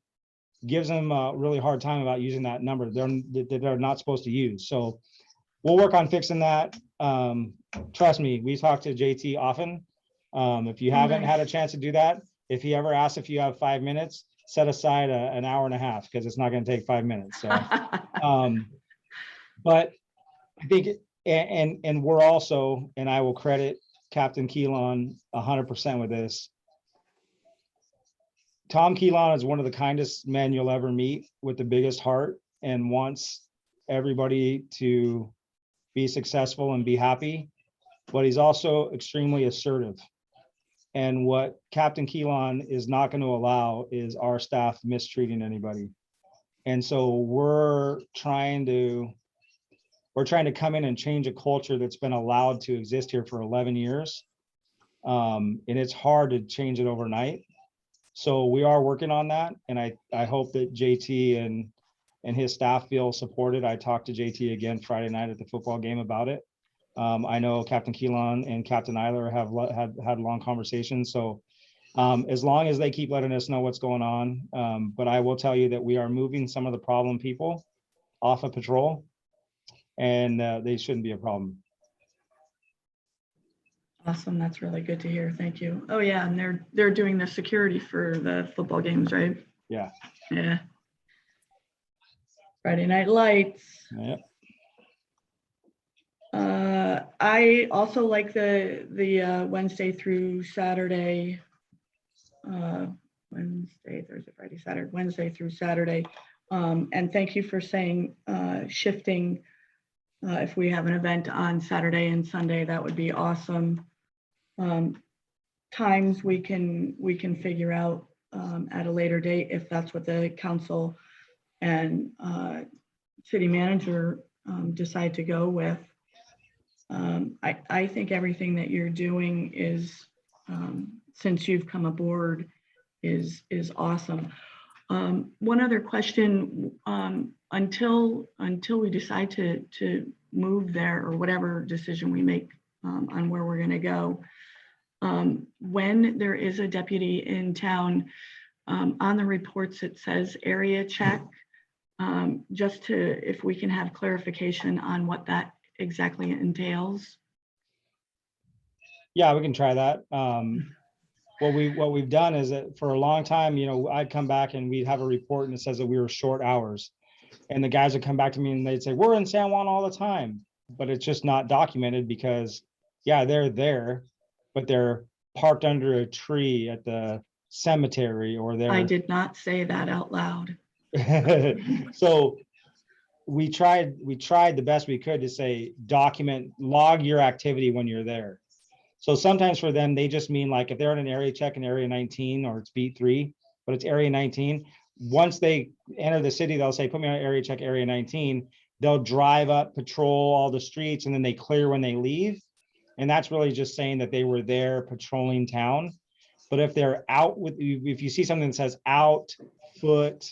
gives them a really hard time about using that number they're not supposed to use. So we'll work on fixing that. Trust me, we talk to JT often. If you haven't had a chance to do that, if he ever asks if you have 5 minutes, set aside an hour and a half, because it's not going to take 5 minutes. So, but I think, and we're also, and I will credit Captain Keelan 100% with this. Tom Keelan is one of the kindest men you'll ever meet, with the biggest heart, and wants everybody to be successful and be happy, but he's also extremely assertive. And what Captain Keelan is not going to allow is our staff mistreating anybody. And so we're trying to come in and change a culture that's been allowed to exist here for 11 years. And it's hard to change it overnight. So we are working on that. And I hope that JT and his staff feel supported. I talked to JT again Friday night at the football game about it. I know Captain Keelan and Captain Eiler have had long conversations. So as long as they keep letting us know what's going on. But I will tell you that we are moving some of the problem people off of patrol, and they shouldn't be a problem. Awesome. That's really good to hear. Thank you. Oh yeah, and they're doing the security for the football games, right? Yeah. Yeah. Friday Night Lights. Yep. I also like the Wednesday through Saturday Wednesday, Thursday, Friday, Saturday, Wednesday through Saturday. And thank you for saying shifting. If we have an event on Saturday and Sunday, that would be awesome. Times we can figure out at a later date if that's what the council and city manager decide to go with. I think everything that you're doing is, since you've come aboard, is awesome. One other question, until we decide to move there, or whatever decision we make on where we're gonna go, when there is a deputy in town, on the reports, it says area check. Just if we can have clarification on what that exactly entails. Yeah, we can try that. What we've done is that for a long time, you know, I'd come back and we'd have a report and it says that we were short hours. And the guys would come back to me and they'd say, we're in San Juan all the time, but it's just not documented because, yeah, they're there, but they're parked under a tree at the cemetery, or I they're. did not say that out loud. So we tried the best we could to say, log your activity when you're there. So sometimes for them, they just mean like if they're in an area check in area 19, or it's beat 3, but it's area 19. Once they enter the city, they'll say, put me on area check area 19. They'll drive up, patrol all the streets, and then they clear when they leave. And that's really just saying that they were there patrolling town. But if they're out if you see something that says out, foot,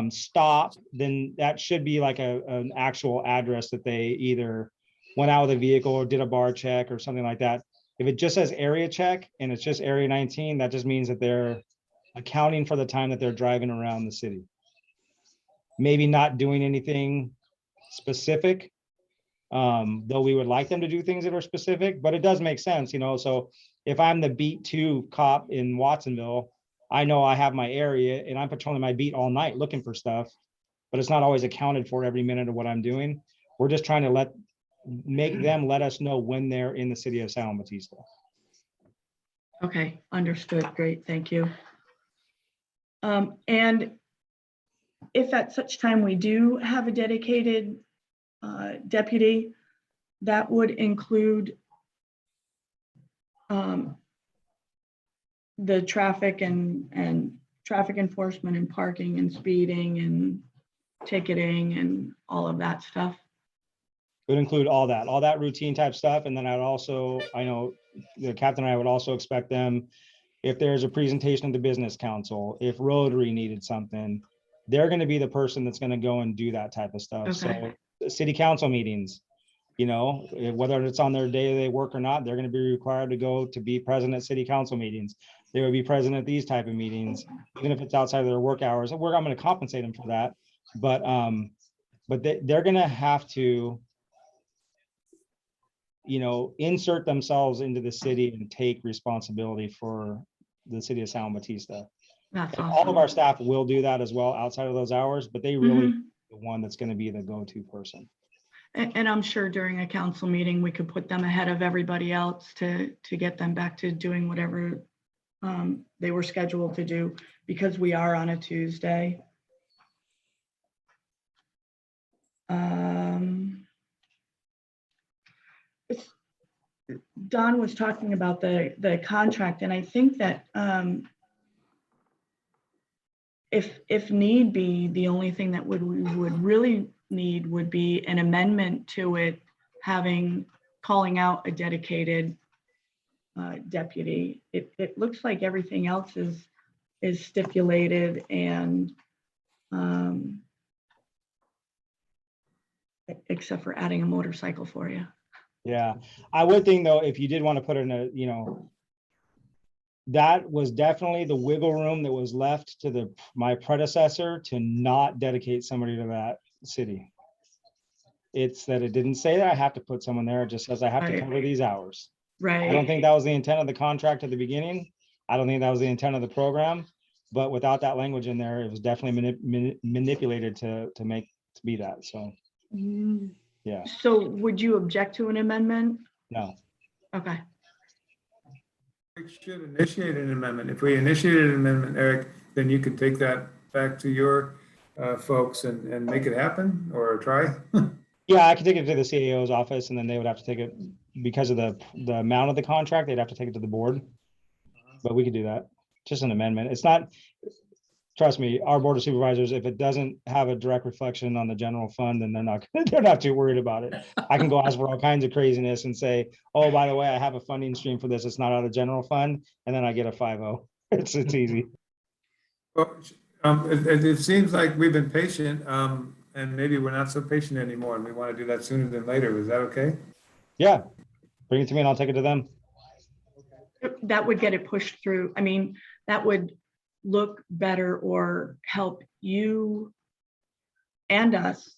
stop, then that should be like an actual address that they either went out with a vehicle or did a bar check or something like that. If it just says area check and it's just area 19, that just means that they're accounting for the time that they're driving around the city. Maybe not doing anything specific, though we would like them to do things that are specific, but it does make sense, you know. So if I'm the beat 2 cop in Watsonville, I know I have my area and I'm patrolling my beat all night looking for stuff, but it's not always accounted for every minute of what I'm doing. We're just trying to make them let us know when they're in the city of San Juan Bautista. Okay, understood. Great, thank you. And if at such time we do have a dedicated deputy, that would include the traffic and traffic enforcement and parking and speeding and ticketing and all of that stuff. It would include all that routine type stuff. And then I know the captain and I would also expect them, if there's a presentation of the business council, if Rotary needed something, they're going to be the person that's going to go and do that type of stuff. Okay. So city council meetings, you know, whether it's on their day-to-day work or not, they're going to be required to go to be present at city council meetings. They would be present at these type of meetings, even if it's outside of their work hours. I'm going to compensate them for that. But they're going to have to, you know, insert themselves into the city and take responsibility for the city of San Juan Bautista. That's And awesome. all of our staff will do that as well outside of those hours, but they really Mhm. the one that's going to be the go-to person. And I'm sure during a council meeting, we could put them ahead of everybody else to get them back to doing whatever they were scheduled to do, because we are on a Tuesday. Don was talking about the contract, and I think that if need be, the only thing that we would really need would be an amendment to it, calling out a dedicated deputy. It looks like everything else is stipulated, and except for adding a motorcycle for you. Yeah, I would think though, if you did want to put in a, you know, that was definitely the wiggle room that was left to my predecessor to not dedicate somebody to that city. It's that it didn't say that I have to put someone there. It just says I have to Right. cover these hours. Right. I don't think that was the intent of the contract at the beginning. I don't think that was the intent of the program, but without that language in there, it was definitely manipulated to be that. So, yeah, So would you object to an amendment? no. Okay. We should initiate an amendment. If we initiated an amendment, Eric, then you could take that back to your folks and make it happen or try. Yeah, I could take it to the CAO's office and then they would have to take it because of the amount of the contract, they'd have to take it to the board. But we could do that. Just an amendment. It's not, trust me, our board of supervisors, if it doesn't have a direct reflection on the general fund, then they're not too worried about it. I can go ask for all kinds of craziness and say, oh, by the way, I have a funding stream for this. It's not out of general fund. And then I get a 5-0. It's easy. Well, it seems like we've been patient, and maybe we're not so patient anymore, and we want to do that sooner than later. Is that okay? Yeah, bring it to me and I'll take it to them. That would get it pushed through. I mean, that would look better or help you and us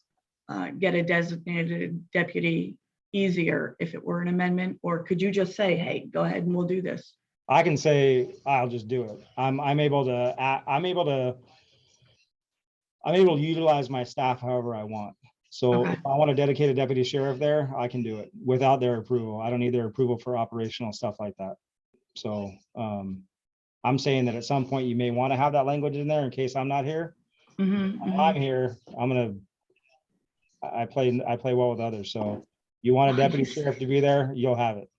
get a designated deputy easier if it were an amendment, or could you just say, hey, go ahead and we'll do this? I can say, I'll just do it. I'm able to utilize my staff however I want. So Okay. if I want to dedicate a deputy sheriff there, I can do it without their approval. I don't need their approval for operational stuff like that. So I'm saying that at some point you may want to have that language in there in case I'm not here. Mhm, While mhm. I'm here, I play well with others. So you want a deputy sheriff to be there, you'll have it.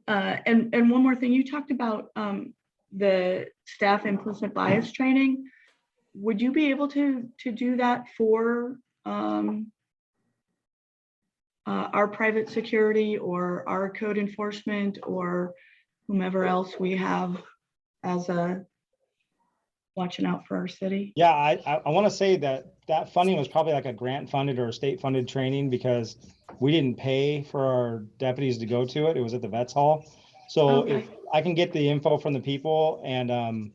And one more thing, you talked about the staff implicit bias training. Would you be able to do that for our private security or our code enforcement or whomever else we have as a watching out for our city? Yeah, I want to say that funding was probably like a grant funded or a state funded training because we didn't pay for our deputies to go to it. It was at the Vets Hall. So Okay. if I can get the info from the people and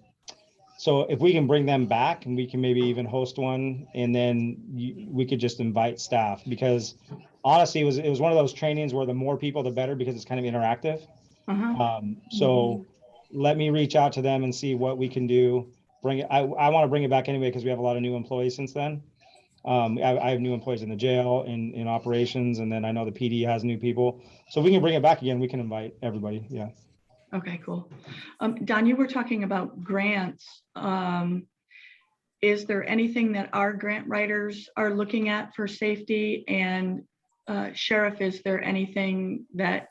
so if we can bring them back and we can maybe even host one and then we could just invite staff because honestly, it was one of those trainings where the more people, the better because it's kind of interactive. Uh-huh. So let me reach out to them and see what we can do. Bring it. I want to bring it back anyway because we have a lot of new employees since then. I have new employees in the jail, in operations, and then I know the PD has new people. So if we can bring it back again, we can invite everybody. Yeah. Okay, cool. Don, you were talking about grants. Is there anything that our grant writers are looking at for safety? And Sheriff, is there anything that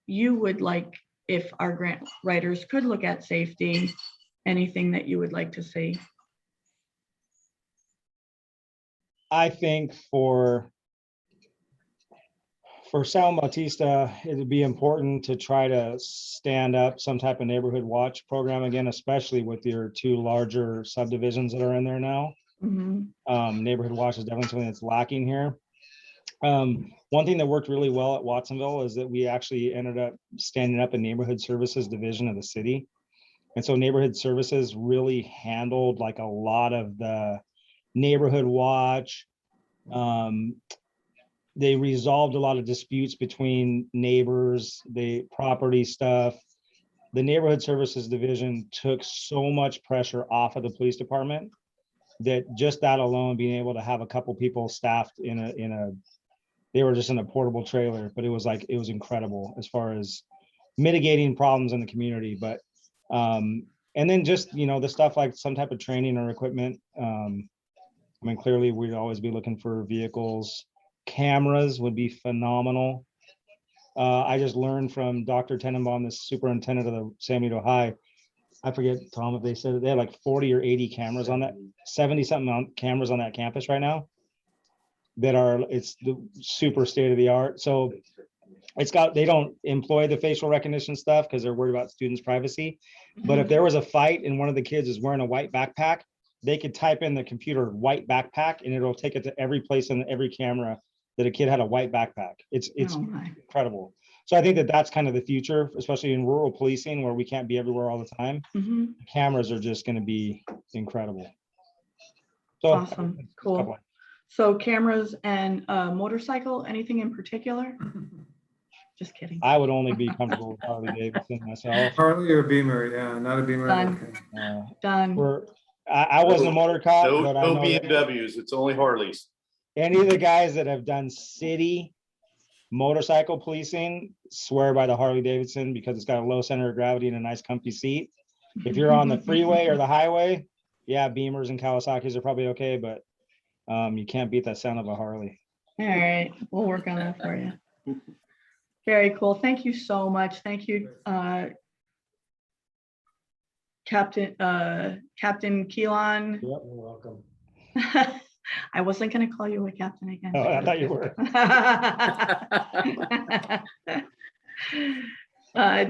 you would like if our grant writers could look at safety? Anything that you would like to see? I think for San Bautista, it would be important to try to stand up some type of neighborhood watch program again, especially with your two larger subdivisions that are in there now. Mhm. Neighborhood watch is definitely something that's lacking here. One thing that worked really well at Watsonville is that we actually ended up standing up a neighborhood services division of the city. And so neighborhood services really handled like a lot of the neighborhood watch. They resolved a lot of disputes between neighbors, the property stuff. The neighborhood services division took so much pressure off of the police department that just that alone, being able to have a couple people staffed they were just in a portable trailer, but it was incredible as far as mitigating problems in the community. But and then just the stuff like some type of training or equipment. I mean, clearly we'd always be looking for vehicles. Cameras would be phenomenal. I just learned from Dr. Tenenbaum, the superintendent of the San Benito High. I forget, Tom, if they said that they had like 40 or 80 cameras on that, 70 something cameras on that campus right now it's the super state of the art. So they don't employ the facial recognition stuff because they're worried about students' privacy. But if there was a fight and one of the kids is wearing a white backpack, they could type in the computer white backpack and it'll take it to every place on every camera that a kid had a white backpack. It's Oh my. incredible. So I think that's kind of the future, especially in rural policing where we can't be everywhere all the time. Mhm. Cameras are just going to be incredible. So Awesome, cool. So cameras and motorcycle, anything in particular? Just kidding. I would only be comfortable with Harley Davidson myself. Harley or Beamer? Yeah, not a Beamer. Done. Okay. Done. I wasn't a motor cop, but I No know that BMWs, it's only Harleys. any of the guys that have done city Motorcycle policing, swear by the Harley Davidson because it's got a low center of gravity and a nice comfy seat. If you're on the freeway or the highway, yeah, Beamers and Kawasaki's are probably okay, but you can't beat that sound of a Harley. All right, we'll work on that for you. Very cool. Thank you so much. Thank you, Captain Keelan. Yep, you're welcome. I wasn't gonna call you a captain again. Oh, I thought you were.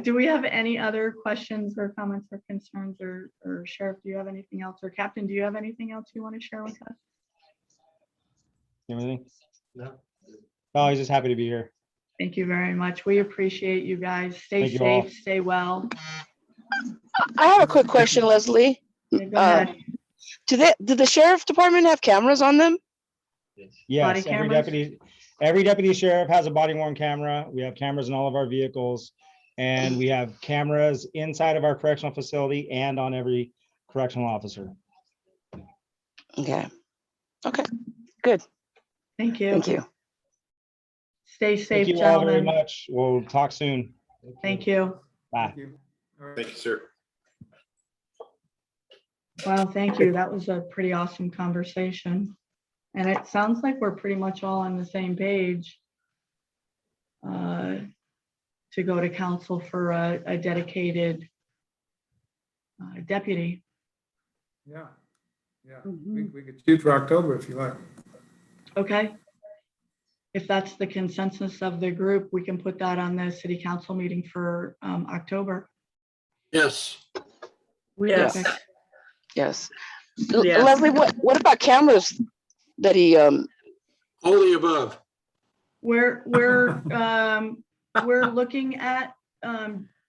Do we have any other questions or comments or concerns, or Sheriff, do you have anything else? Or Captain, do you have anything else you want to share with us? Everything? No. Oh, he's just happy to be here. Thank you very much. We appreciate you guys. Stay Thank you all. safe, stay well. I have a quick question, Leslie. Yeah, go ahead. Do the sheriff department have cameras on them? Yes, Body cameras? every deputy sheriff has a body worn camera. We have cameras in all of our vehicles. And we have cameras inside of our correctional facility and on every correctional officer. Okay. Okay, good. Thank you. Thank you. Stay safe, Thank you all very gentlemen. much. We'll talk soon. Thank you. Bye. Thank you. All right. Thank you, sir. Wow, thank you. That was a pretty awesome conversation. And it sounds like we're pretty much all on the same page to go to council for a dedicated deputy. Yeah, yeah. Mhm. We could shoot for October if you like. Okay. If that's the consensus of the group, we can put that on the city council meeting for October. Yes. Yes. Perfect. Yes. Yes. Leslie, what about cameras that he All the above. We're looking at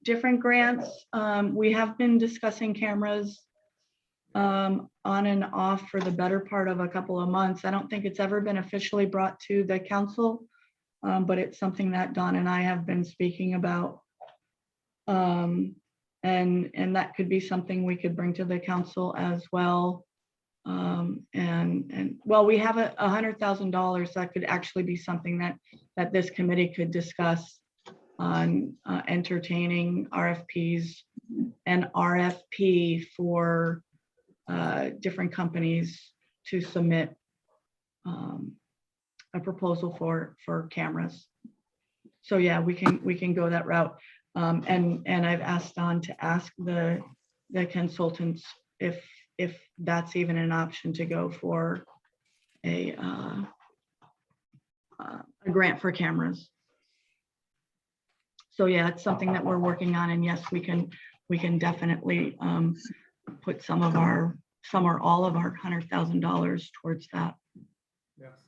different grants. We have been discussing cameras on and off for the better part of a couple of months. I don't think it's ever been officially brought to the council, but it's something that Don and I have been speaking about. And that could be something we could bring to the council as well. And well, we have $100,000 that could actually be something that this committee could discuss on entertaining RFPs and RFP for different companies to submit a proposal for cameras. So yeah, we can go that route. And I've asked Don to ask the consultants if that's even an option to go for a grant for cameras. So yeah, it's something that we're working on, and yes, we can definitely put some or all of our $100,000 towards that, Yes.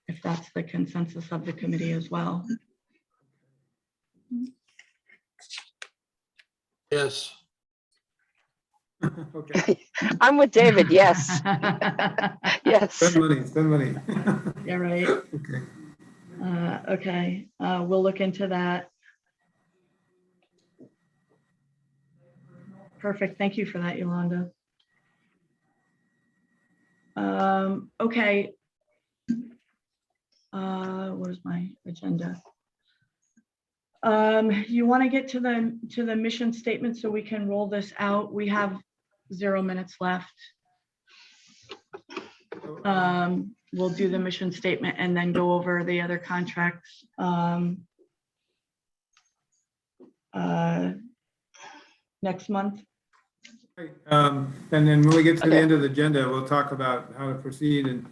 if that's the consensus of the committee as well. Yes. Okay. I'm with David, yes. Yes. Spend money. Yeah, right. Okay. Okay, we'll look into that. Perfect. Thank you for that, Yolanda. Okay. Where's my agenda? You want to get to the mission statement so we can roll this out? We have 0 minutes left. We'll do the mission statement and then go over the other contracts. Next month. Right, and then when we get to the Okay. end of the agenda, we'll talk about how to proceed. And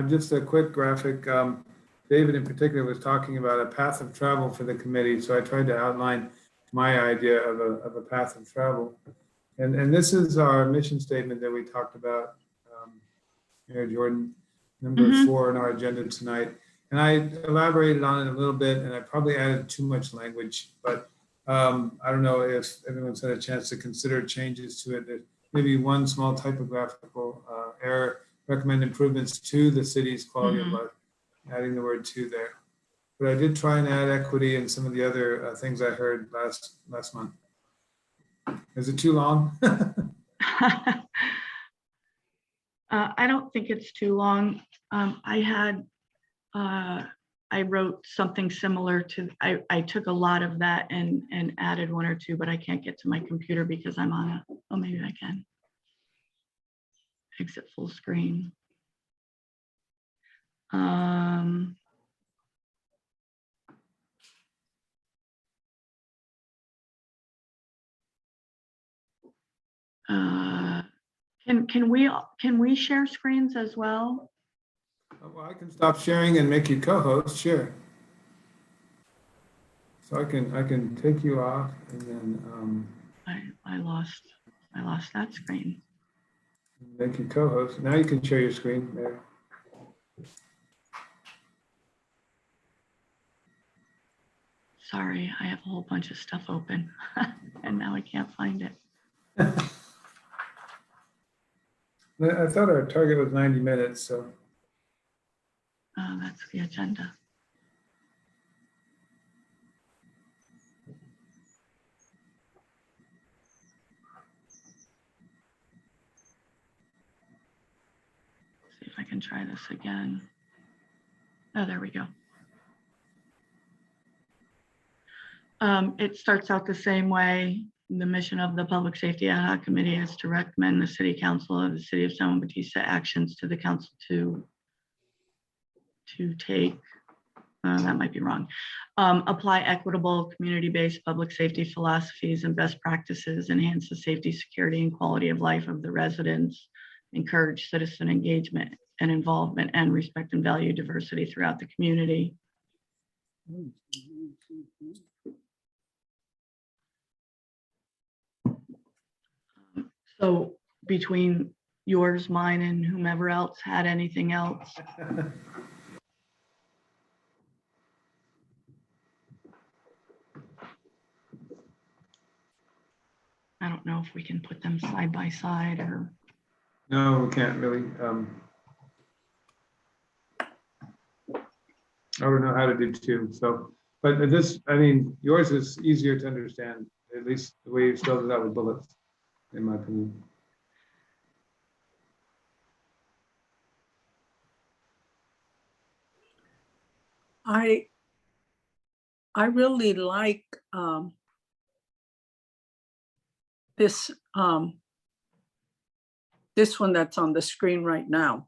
just a quick graphic. David in particular was talking about a path of travel for the committee. So I tried to outline my idea of a path of travel. And this is our mission statement that we talked about, Mayor Jordan, number 4 on our agenda tonight. And I elaborated on it a little bit, and I probably added too much language, but I don't know if everyone's had a chance to consider changes to it. There may be one small typographical error. Recommend improvements to the city's quality of life, adding the word "to" there. But I did try and add equity and some of the other things I heard last month. Is it too long? I don't think it's too long. I had I wrote something similar to, I took a lot of that and added one or two, but I can't get to my computer because I'm on oh, maybe I can. Exit full screen. Can we share screens as well? Well, I can stop sharing and make you co-host, sure. So I can take you off and then I lost that screen. make you co-host. Now you can share your screen there. Sorry, I have a whole bunch of stuff open and now I can't find it. I thought our target was 90 minutes, so. That's the agenda. See if I can try this again. Oh, there we go. It starts out the same way. The mission of the Public Safety Ad-Hoc Committee is to recommend the City Council of the City of San Juan Bautista actions to the council to take, that might be wrong, apply equitable, community-based public safety philosophies and best practices, enhance the safety, security, and quality of life of the residents, encourage citizen engagement and involvement, and respect and value diversity throughout the community. So between yours, mine, and whomever else had anything else? I don't know if we can put them side by side or. No, we can't really. I don't know how to do two. So, but this, I mean, yours is easier to understand, at least the way you spelled it out with bullets, in my opinion. I really like this this one that's on the screen right now.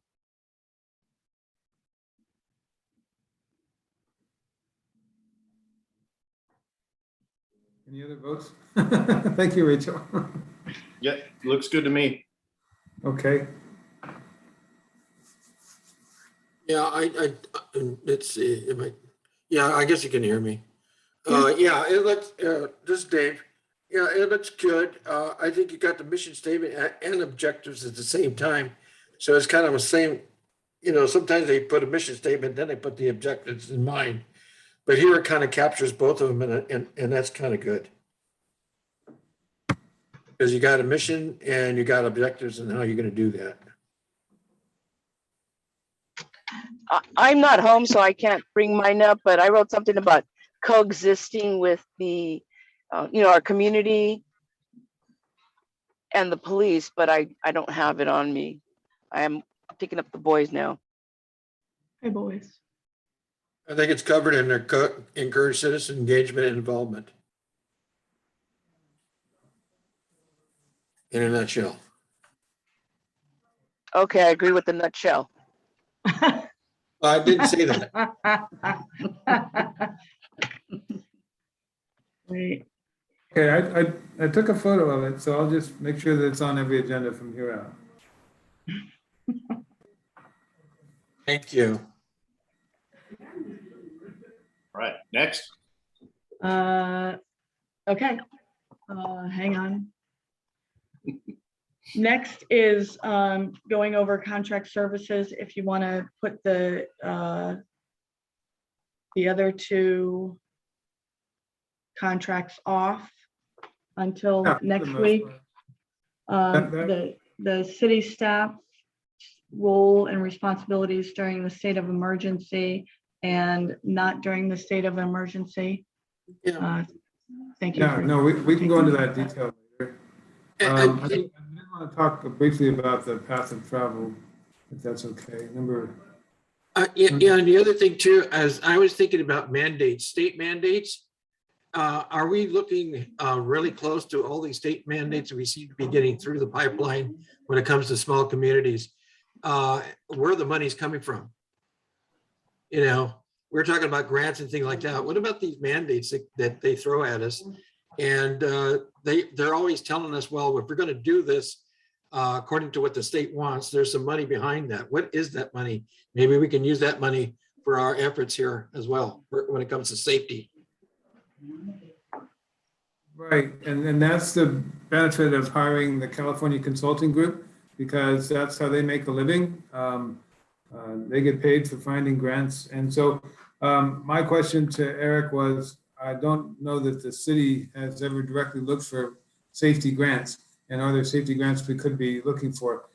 Any other votes? Thank you, Rachel. Yeah, looks good to me. Okay. Yeah, let's see, yeah, I guess you can hear me. Yeah, it looks, this is Dave. Yeah, it looks good. I think you got the mission statement and objectives at the same time. So it's kind of the same, sometimes they put a mission statement, then they put the objectives in mind. But here it kind of captures both of them and that's kind of good. Because you got a mission and you got objectives and how you're going to do that. I'm not home, so I can't bring mine up, but I wrote something about coexisting with the, our community and the police, but I don't have it on me. I am picking up the boys now. Hey, boys. I think it's covered in their encourage citizen engagement and involvement. In a nutshell. Okay, I agree with the nutshell. I didn't say that. Wait. Okay, I took a photo of it, so I'll just make sure that it's on every agenda from here out. Thank you. All right, next. Okay, hang on. Next is going over contract services. If you want to put the other two contracts off until Yeah, for the next most week. part. The city staff role and responsibilities during the state of emergency and not during the state of emergency. Yeah. Thank you. Yeah, for no, we can go into that detail later. I And- did want to talk briefly about the path of travel, if that's okay. Yeah, and the other thing too, as I was thinking about mandates, state mandates, are we looking really close to all these state mandates we seem to be getting through the pipeline when it comes to small communities? Where the money's coming from? You know, we're talking about grants and things like that. What about these mandates that they throw at us? And they're always telling us, well, if we're going to do this, according to what the state wants, there's some money behind that. What is that money? Maybe we can use that money for our efforts here as well when it comes to safety. Right, and that's the benefit of hiring the California Consulting Group, because that's how they make a living. They get paid for finding grants. And so my question to Eric was, I don't know that the city has ever directly looked for safety grants, and are there safety grants we could be looking for?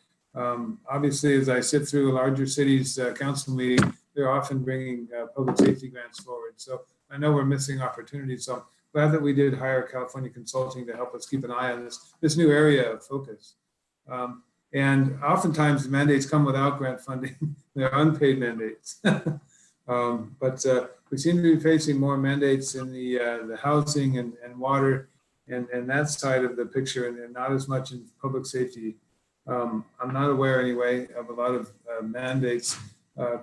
Obviously, as I sit through a larger city's council meeting, they're often bringing public safety grants forward. So I know we're missing opportunities. So I'm glad that we did hire California Consulting to help us keep an eye on this new area of focus. And oftentimes the mandates come without grant funding. They're unpaid mandates. But we seem to be facing more mandates in the housing and water and that side of the picture, and not as much in public safety. I'm not aware anyway of a lot of mandates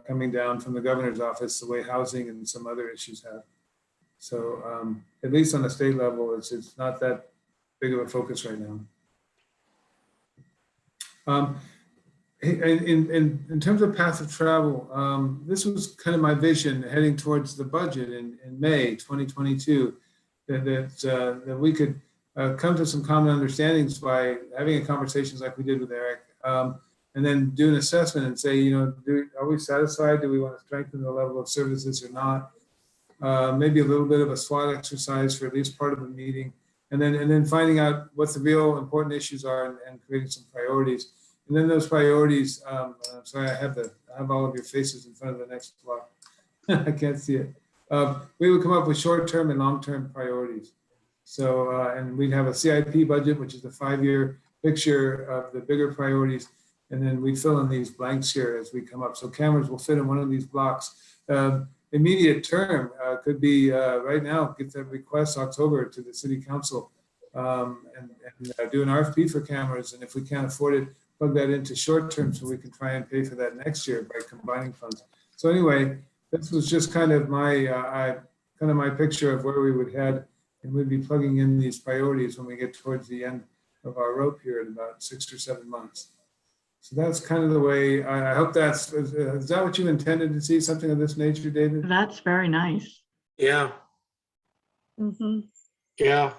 coming down from the governor's office, the way housing and some other issues have. So at least on the state level, it's not that big of a focus right now. In terms of path of travel, this was kind of my vision heading towards the budget in May 2022, that we could come to some common understandings by having a conversations like we did with Eric, and then do an assessment and say, you know, are we satisfied? Do we want to strengthen the level of services or not? Maybe a little bit of a SWOT exercise for at least part of the meeting, and then finding out what the real important issues are and creating some priorities. And then those priorities, sorry, I have all of your faces in front of the next block. I can't see it. We would come up with short-term and long-term priorities. So, and we'd have a CIP budget, which is the 5-year picture of the bigger priorities. And then we fill in these blanks here as we come up. So cameras will fit in one of these blocks. Immediate term could be right now, get that request October to the city council and do an RFP for cameras. And if we can't afford it, plug that into short term so we can try and pay for that next year by combining funds. So anyway, this was just kind of my picture of where we would head, and we'd be plugging in these priorities when we get towards the end of our rope here in about 6 or 7 months. So that's kind of the way. I hope is that what you intended to see, something of this nature, David? That's very nice. Yeah, Mhm. yeah.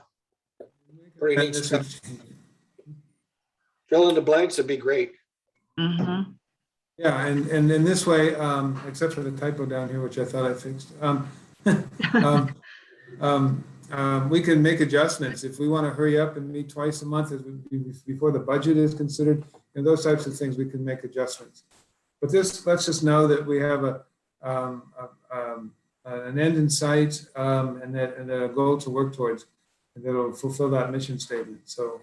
Pretty neat stuff. Fill in the blanks would be great. Mm-hmm. Yeah, and in this way, except for the typo down here, which I thought I fixed, we can make adjustments if we want to hurry up and meet twice a month before the budget is considered, and those types of things we can make adjustments. But let's just know that we have an end in sight and a goal to work towards, and that'll fulfill that mission statement. So,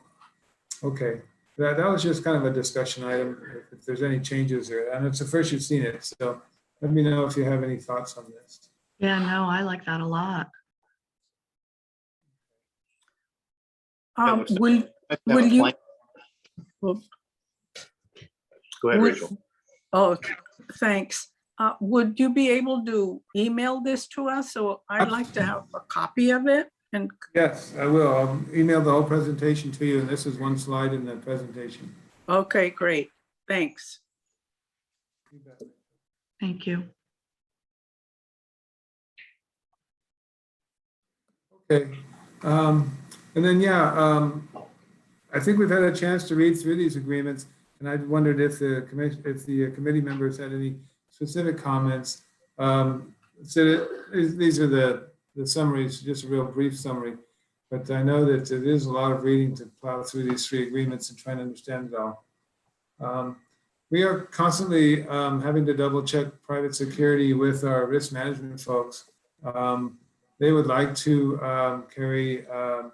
okay. That was just kind of a discussion item, if there's any changes there. And it's the first you've seen it, so let me know if you have any thoughts on this. Yeah, no, I like that a lot. Will you? Go ahead, Rachel. Oh, thanks. Would you be able to email this to us? So I'd like to have a copy of it. And yes, I will. I'll email the whole presentation to you, and this is one slide in the presentation. okay, great. Thanks. Thank you. Okay. And then, I think we've had a chance to read through these agreements, and I wondered if the committee members had any specific comments. So these are the summaries, just a real brief summary, but I know that it is a lot of reading to plow through these 3 agreements and try to understand it all. We are constantly having to double check private security with our risk management folks. They would like to carry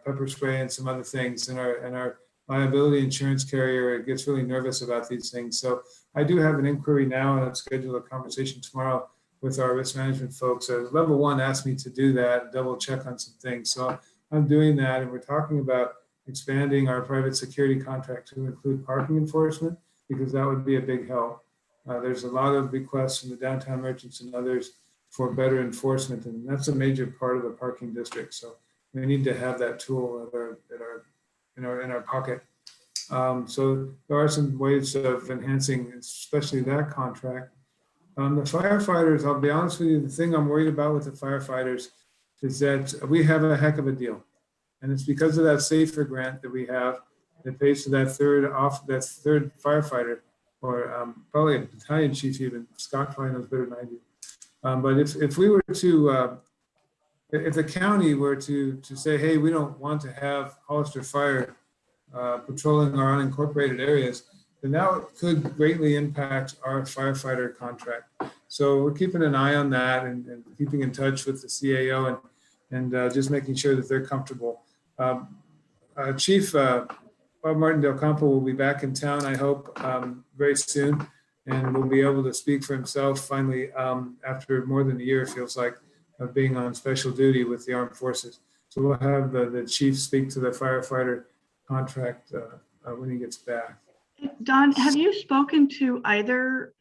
pepper spray and some other things, and our liability insurance carrier gets really nervous about these things. So I do have an inquiry now, and I've scheduled a conversation tomorrow with our risk management folks. Level 1 asked me to do that, double check on some things. So I'm doing that, and we're talking about expanding our private security contract to include parking enforcement, because that would be a big help. There's a lot of requests from the downtown merchants and others for better enforcement, and that's a major part of the parking district. So we need to have that tool in our pocket. So there are some ways of enhancing, especially that contract. The firefighters, I'll be honest with you, the thing I'm worried about with the firefighters is that we have a heck of a deal. And it's because of that SAFER grant that we have that pays for that third firefighter, or probably a battalion chief even. Scott probably knows better than I do. But if we were to, if the county were to say, hey, we don't want to have Hollister Fire patrolling our unincorporated areas, then that could greatly impact our firefighter contract. So we're keeping an eye on that and keeping in touch with the CAO and just making sure that they're comfortable. Chief Bob Martin Del Campo will be back in town, I hope, very soon, and will be able to speak for himself finally after more than a year, it feels like, of being on special duty with the armed forces. So we'll have the chief speak to the firefighter contract when he gets back. Don, have you spoken to either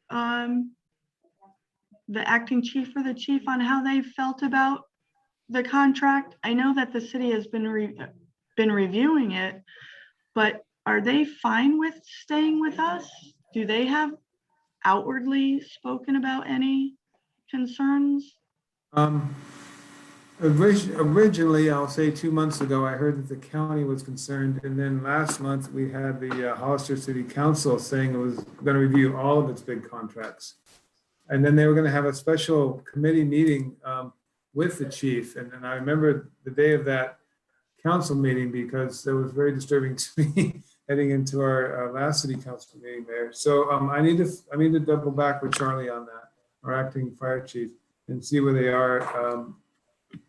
the acting chief or the chief on how they felt about the contract? I know that the city has been reviewing it, but are they fine with staying with us? Do they have outwardly spoken about any concerns? Originally, I'll say 2 months ago, I heard that the county was concerned. And then last month, we had the Hollister City Council saying it was going to review all of its big contracts. And then they were going to have a special committee meeting with the chief. And I remember the day of that council meeting because it was very disturbing to me heading into our last city council meeting there. So I need to double back with Charlie on that, our acting fire chief, and see where they are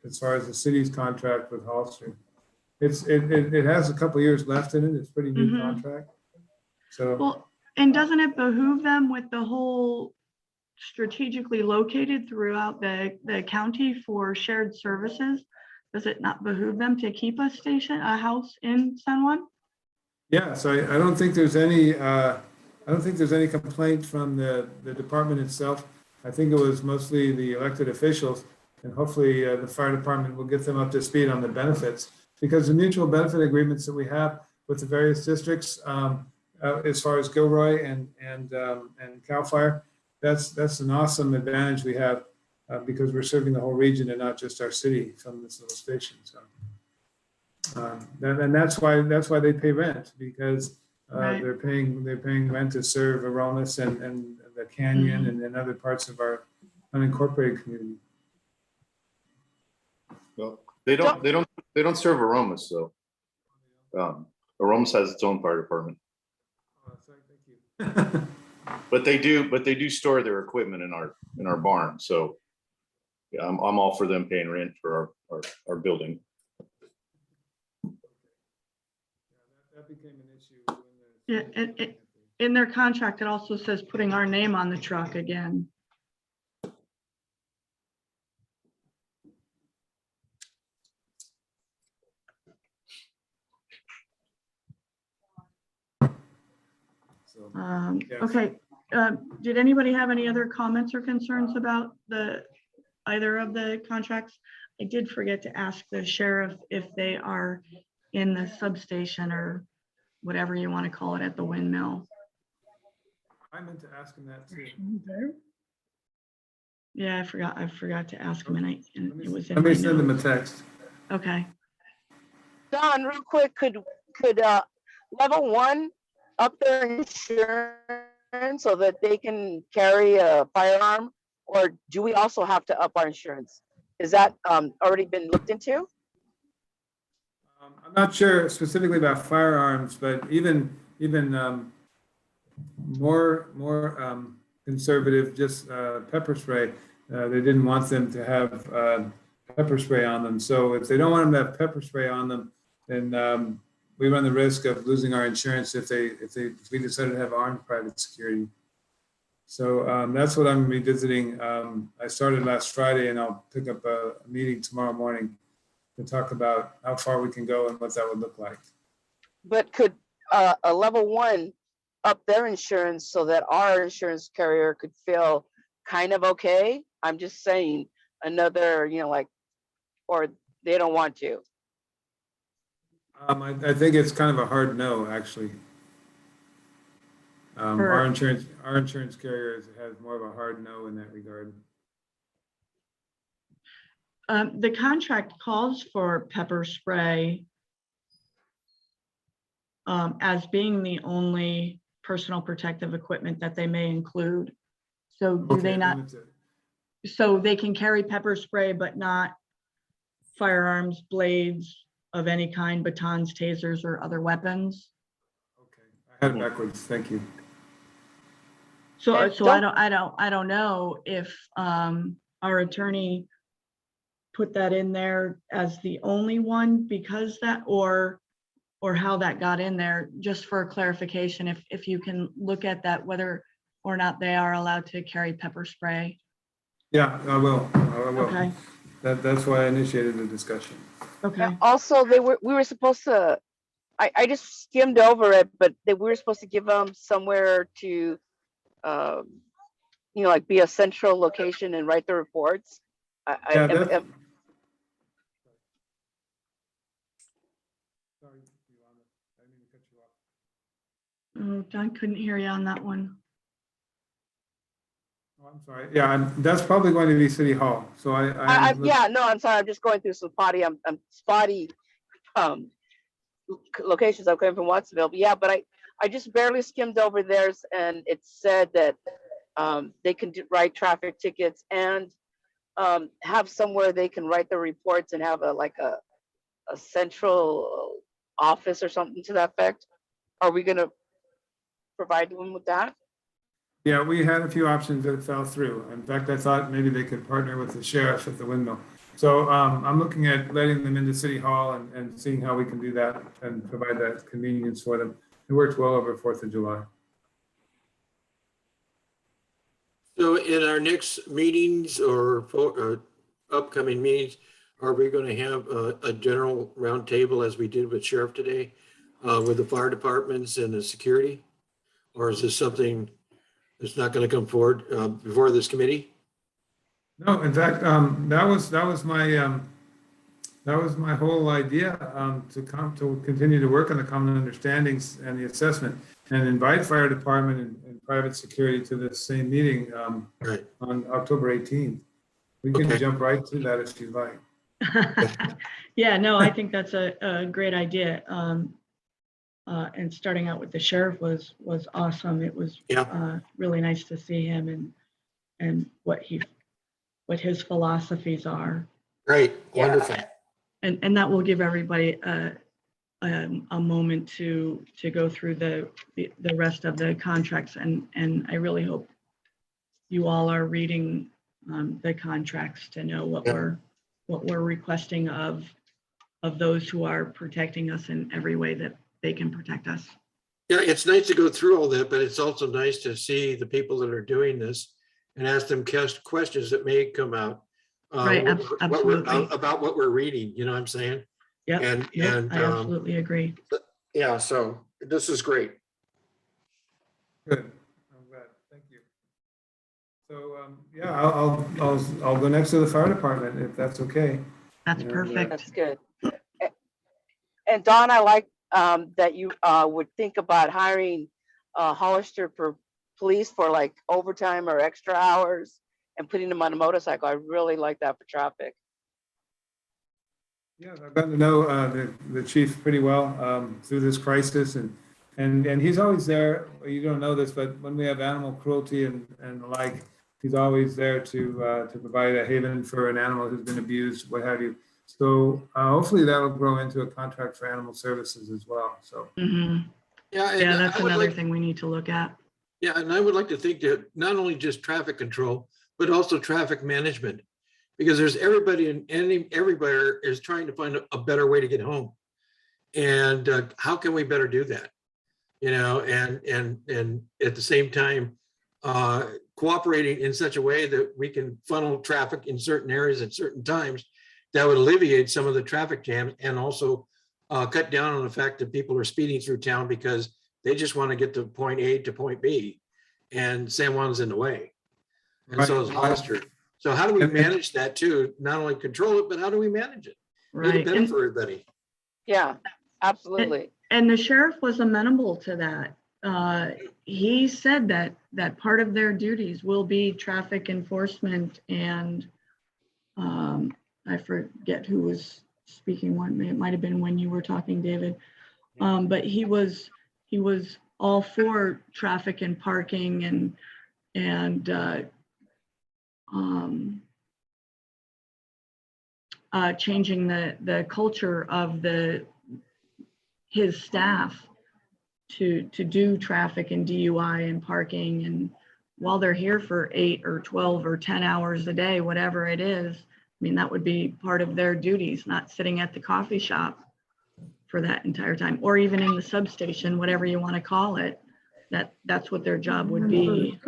as far as the city's contract with Hollister. It has a couple of years left in it. It's a pretty new contract. So Well, and doesn't it behoove them with the whole strategically located throughout the county for shared services? Does it not behoove them to keep a house in San Juan? yeah, so I don't think there's any complaint from the department itself. I think it was mostly the elected officials, and hopefully the fire department will get them up to speed on the benefits, because the mutual benefit agreements that we have with the various districts, as far as Gilroy and CAL FIRE, that's an awesome advantage we have because we're serving the whole region and not just our city from this little station. So and that's why they pay rent, because Right. they're paying rent to serve Aromas and the canyon and other parts of our unincorporated community. Well, they don't serve Aromas, so Aromas has its own fire department. Oh, sorry, thank you. But they do store their equipment in our barn. So yeah, I'm all for them paying rent for our building. That became an issue. Yeah, in their contract, it also says putting our name on the truck again. So, yes. Okay, did anybody have any other comments or concerns about either of the contracts? I did forget to ask the sheriff if they are in the substation or whatever you want to call it at the windmill. I meant to ask him that too. Yeah, I forgot to ask him, and it was in Let my me send him a notes. text. Okay. Don, real quick, could level 1 up their insurance so that they can carry a firearm, or do we also have to up our insurance? Is that already been looked into? I'm not sure specifically about firearms, but even more conservative, just pepper spray. They didn't want them to have pepper spray on them. So if they don't want them to have pepper spray on them, then we run the risk of losing our insurance if we decide to have armed private security. So that's what I'm revisiting. I started last Friday, and I'll pick up a meeting tomorrow morning to talk about how far we can go and what that would look like. But could a level 1 up their insurance so that our insurance carrier could feel kind of okay? I'm just saying another, like, or they don't want to. I think it's kind of a hard no, actually. Our insurance carrier has more of a hard no in that regard. The contract calls for pepper spray as being the only personal protective equipment that they may include. So do they not? So they can carry pepper spray, but not firearms, blades of any kind, batons, tasers, or other weapons. Okay, I had it backwards. Thank you. So And I don't know if our attorney put that in there as the only one because that, or how that got in there, just for clarification, if you can look at that, whether or not they are allowed to carry pepper spray. Yeah, I will. Okay. That's why I initiated the discussion. Okay. Also, we were supposed to, I just skimmed over it, but we were supposed to give them somewhere to, like be a central location and write the reports. Yeah, Am- that's- am- Sorry, Yolanda. I didn't mean to cut you off. I couldn't hear you on that one. Oh, I'm sorry. Yeah, that's probably going to be City Hall. So yeah, no, I'm sorry. I'm just going through some spotty locations. I'm coming from Watsonville. But yeah, but I just barely skimmed over theirs, and it said that they can write traffic tickets and have somewhere they can write the reports and have a central office or something to that effect. Are we going to provide them with that? Yeah, we had a few options that fell through. In fact, I thought maybe they could partner with the sheriff at the windmill. So I'm looking at letting them into City Hall and seeing how we can do that and provide that convenience for them. It worked well over 4th of July. So in our next meetings or upcoming meetings, are we going to have a general roundtable as we did with Sheriff today with the fire departments and the security? Or is this something that's not going to come forward before this committee? No, in fact, that was my whole idea to continue to work on the common understandings and the assessment and invite fire department and private security to this same meeting Right. on October 18th. We can Okay. jump right to that if you'd like. Yeah, no, I think that's a great idea. And starting out with the sheriff was awesome. It was really nice to see him and what his philosophies are. Great, Yeah. wonderful. And that will give everybody a moment to go through the rest of the contracts. And I really hope you all are reading the contracts to know what we're requesting of those who are protecting us in every way that they can protect us. Yeah, it's nice to go through all that, but it's also nice to see the people that are doing this and ask them questions that may come out. Right, absolutely. About what we're reading, you know what I'm saying? Yep, And I absolutely agree. yeah, so this is great. Good. I'm glad. Thank you. So yeah, I'll go next to the fire department if that's okay. That's Yeah, perfect. That's good. And Don, I like that you would think about hiring Hollister for police for like overtime or extra hours and putting them on a motorcycle. I really like that for traffic. Yeah, I've gotten to know the chief pretty well through this crisis, and he's always there. You don't know this, but when we have animal cruelty and the like, he's always there to provide a haven for an animal who's been abused, what have you. So hopefully that'll grow into a contract for animal services as well. So Mhm. Yeah, and Yeah, that's I would another like, thing we need to look at. yeah, and I would like to think that not only just traffic control, but also traffic management, because there's everybody and everybody is trying to find a better way to get home. And how can we better do that? You know, and at the same time, cooperating in such a way that we can funnel traffic in certain areas at certain times that would alleviate some of the traffic jams, and also cut down on the fact that people are speeding through town because they just want to get to point A to point B, and San Juan's in the way. And so is Right. Hollister. So how do we manage that too? Not only control it, but how do we manage it? Make it Right. better for everybody. Yeah, absolutely. And the sheriff was amenable to that. He said that part of their duties will be traffic enforcement, and I forget who was speaking one, it might have been when you were talking, David. But he was all for traffic and parking and changing the culture of his staff to do traffic and DUI and parking. And while they're here for 8 or 12 or 10 hours a day, whatever it is, I mean, that would be part of their duties, not sitting at the coffee shop for that entire time, or even in the substation, whatever you want to call it. That's what their job would be.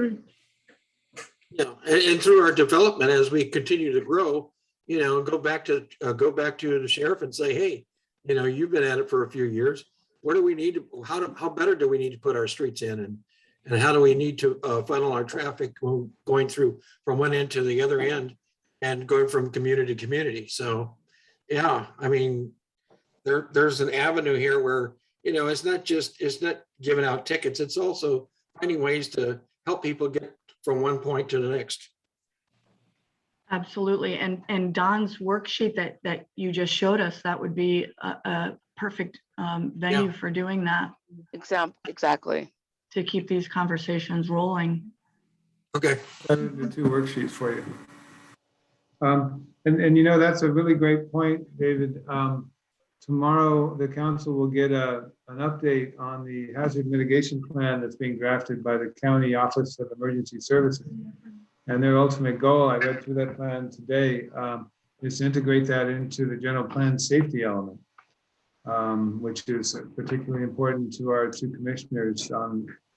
Yeah, and through our development, as we continue to grow, you know, go back to the sheriff and say, hey, you know, you've been at it for a few years. What do we need to, how better do we need to put our streets in, and how do we need to funnel our traffic going through from one end to the other end and going from community to community? So, yeah, I mean, there's an avenue here where, you know, it's not giving out tickets. It's also finding ways to help people get from one point to the next. Absolutely. And Don's worksheet that you just showed us, that would be a perfect venue for doing that, Exactly. to keep these conversations rolling. Okay. The 2 worksheets for you. And you know, that's a really great point, David. Tomorrow, the council will get an update on the hazard mitigation plan that's being drafted by the County Office of Emergency Services. And their ultimate goal, I read through that plan today, is to integrate that into the general plan safety element, which is particularly important to our 2 commissioners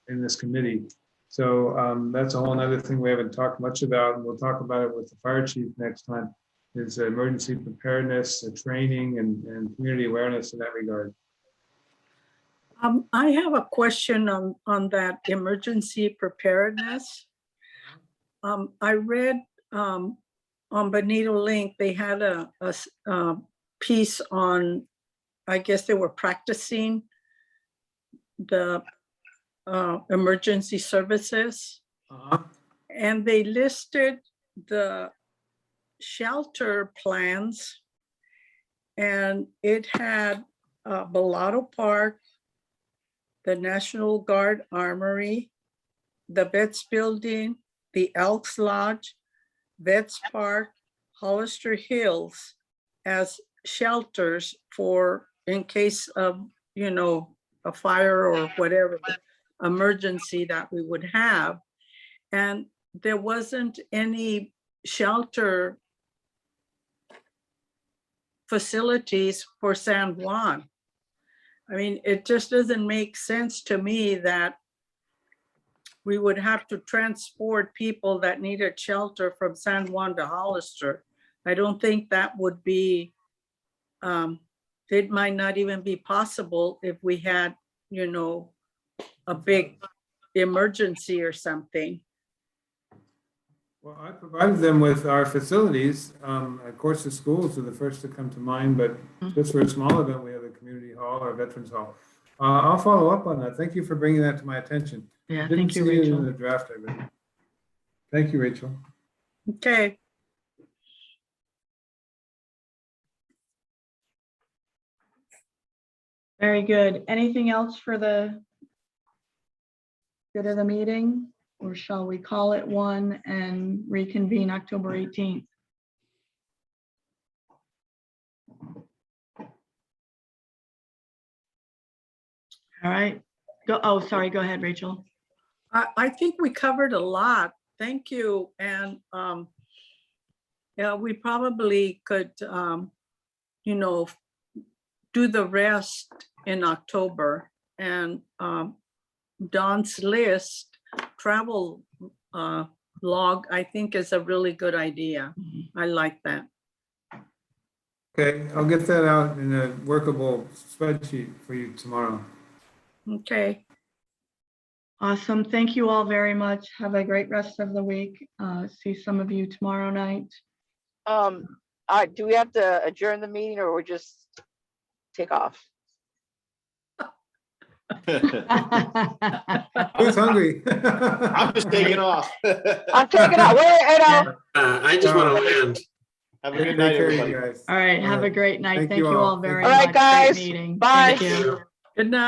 in this committee. So that's a whole other thing we haven't talked much about, and we'll talk about it with the fire chief next time, is emergency preparedness, training, and community awareness in that regard. I have a question on that emergency preparedness. I read on Bonito Link, they had a piece on, I guess they were practicing the emergency services. And they listed the shelter plans, and it had Bellato Park, the National Guard Armory, the Vets Building, the Elks Lodge, Vets Park, Hollister Hills as shelters for in case of, you know, a fire or whatever emergency that we would have. And there wasn't any shelter facilities for San Juan. I mean, it just doesn't make sense to me that we would have to transport people that needed shelter from San Juan to Hollister. I don't think that would be, it might not even be possible if we had, you know, a big emergency or something. Well, I provided them with our facilities. Of course, the schools are the first to come to mind, but just for a small event, we have a community hall or Veterans Hall. I'll follow up on that. Thank you for bringing that to my attention. Yeah, Didn't thank you, see it Rachel. in the draft I read. Thank you, Rachel. Okay. Very good. Anything else for the good of the meeting? Or shall we call it one and reconvene October 18th? All right. Go. Oh, sorry. Go ahead, Rachel. I think we covered a lot. Thank you. And yeah, we probably could, you know, do the rest in October. And Don's list, travel log, I think is a really good idea. I like that. Okay, I'll get that out in a workable spreadsheet for you tomorrow. Okay, Awesome. Thank you all very much. Have a great rest of the week. See some of you tomorrow night. Do we have to adjourn the meeting or we're just take off? Who's hungry? I'm just taking off. I'm taking off. I just want to land. Have a Take good night, care, you everybody. guys. All right. Have a great night. Thank Thank you you all. all very All much. right, guys. Great meeting. Bye. Thank you. good night.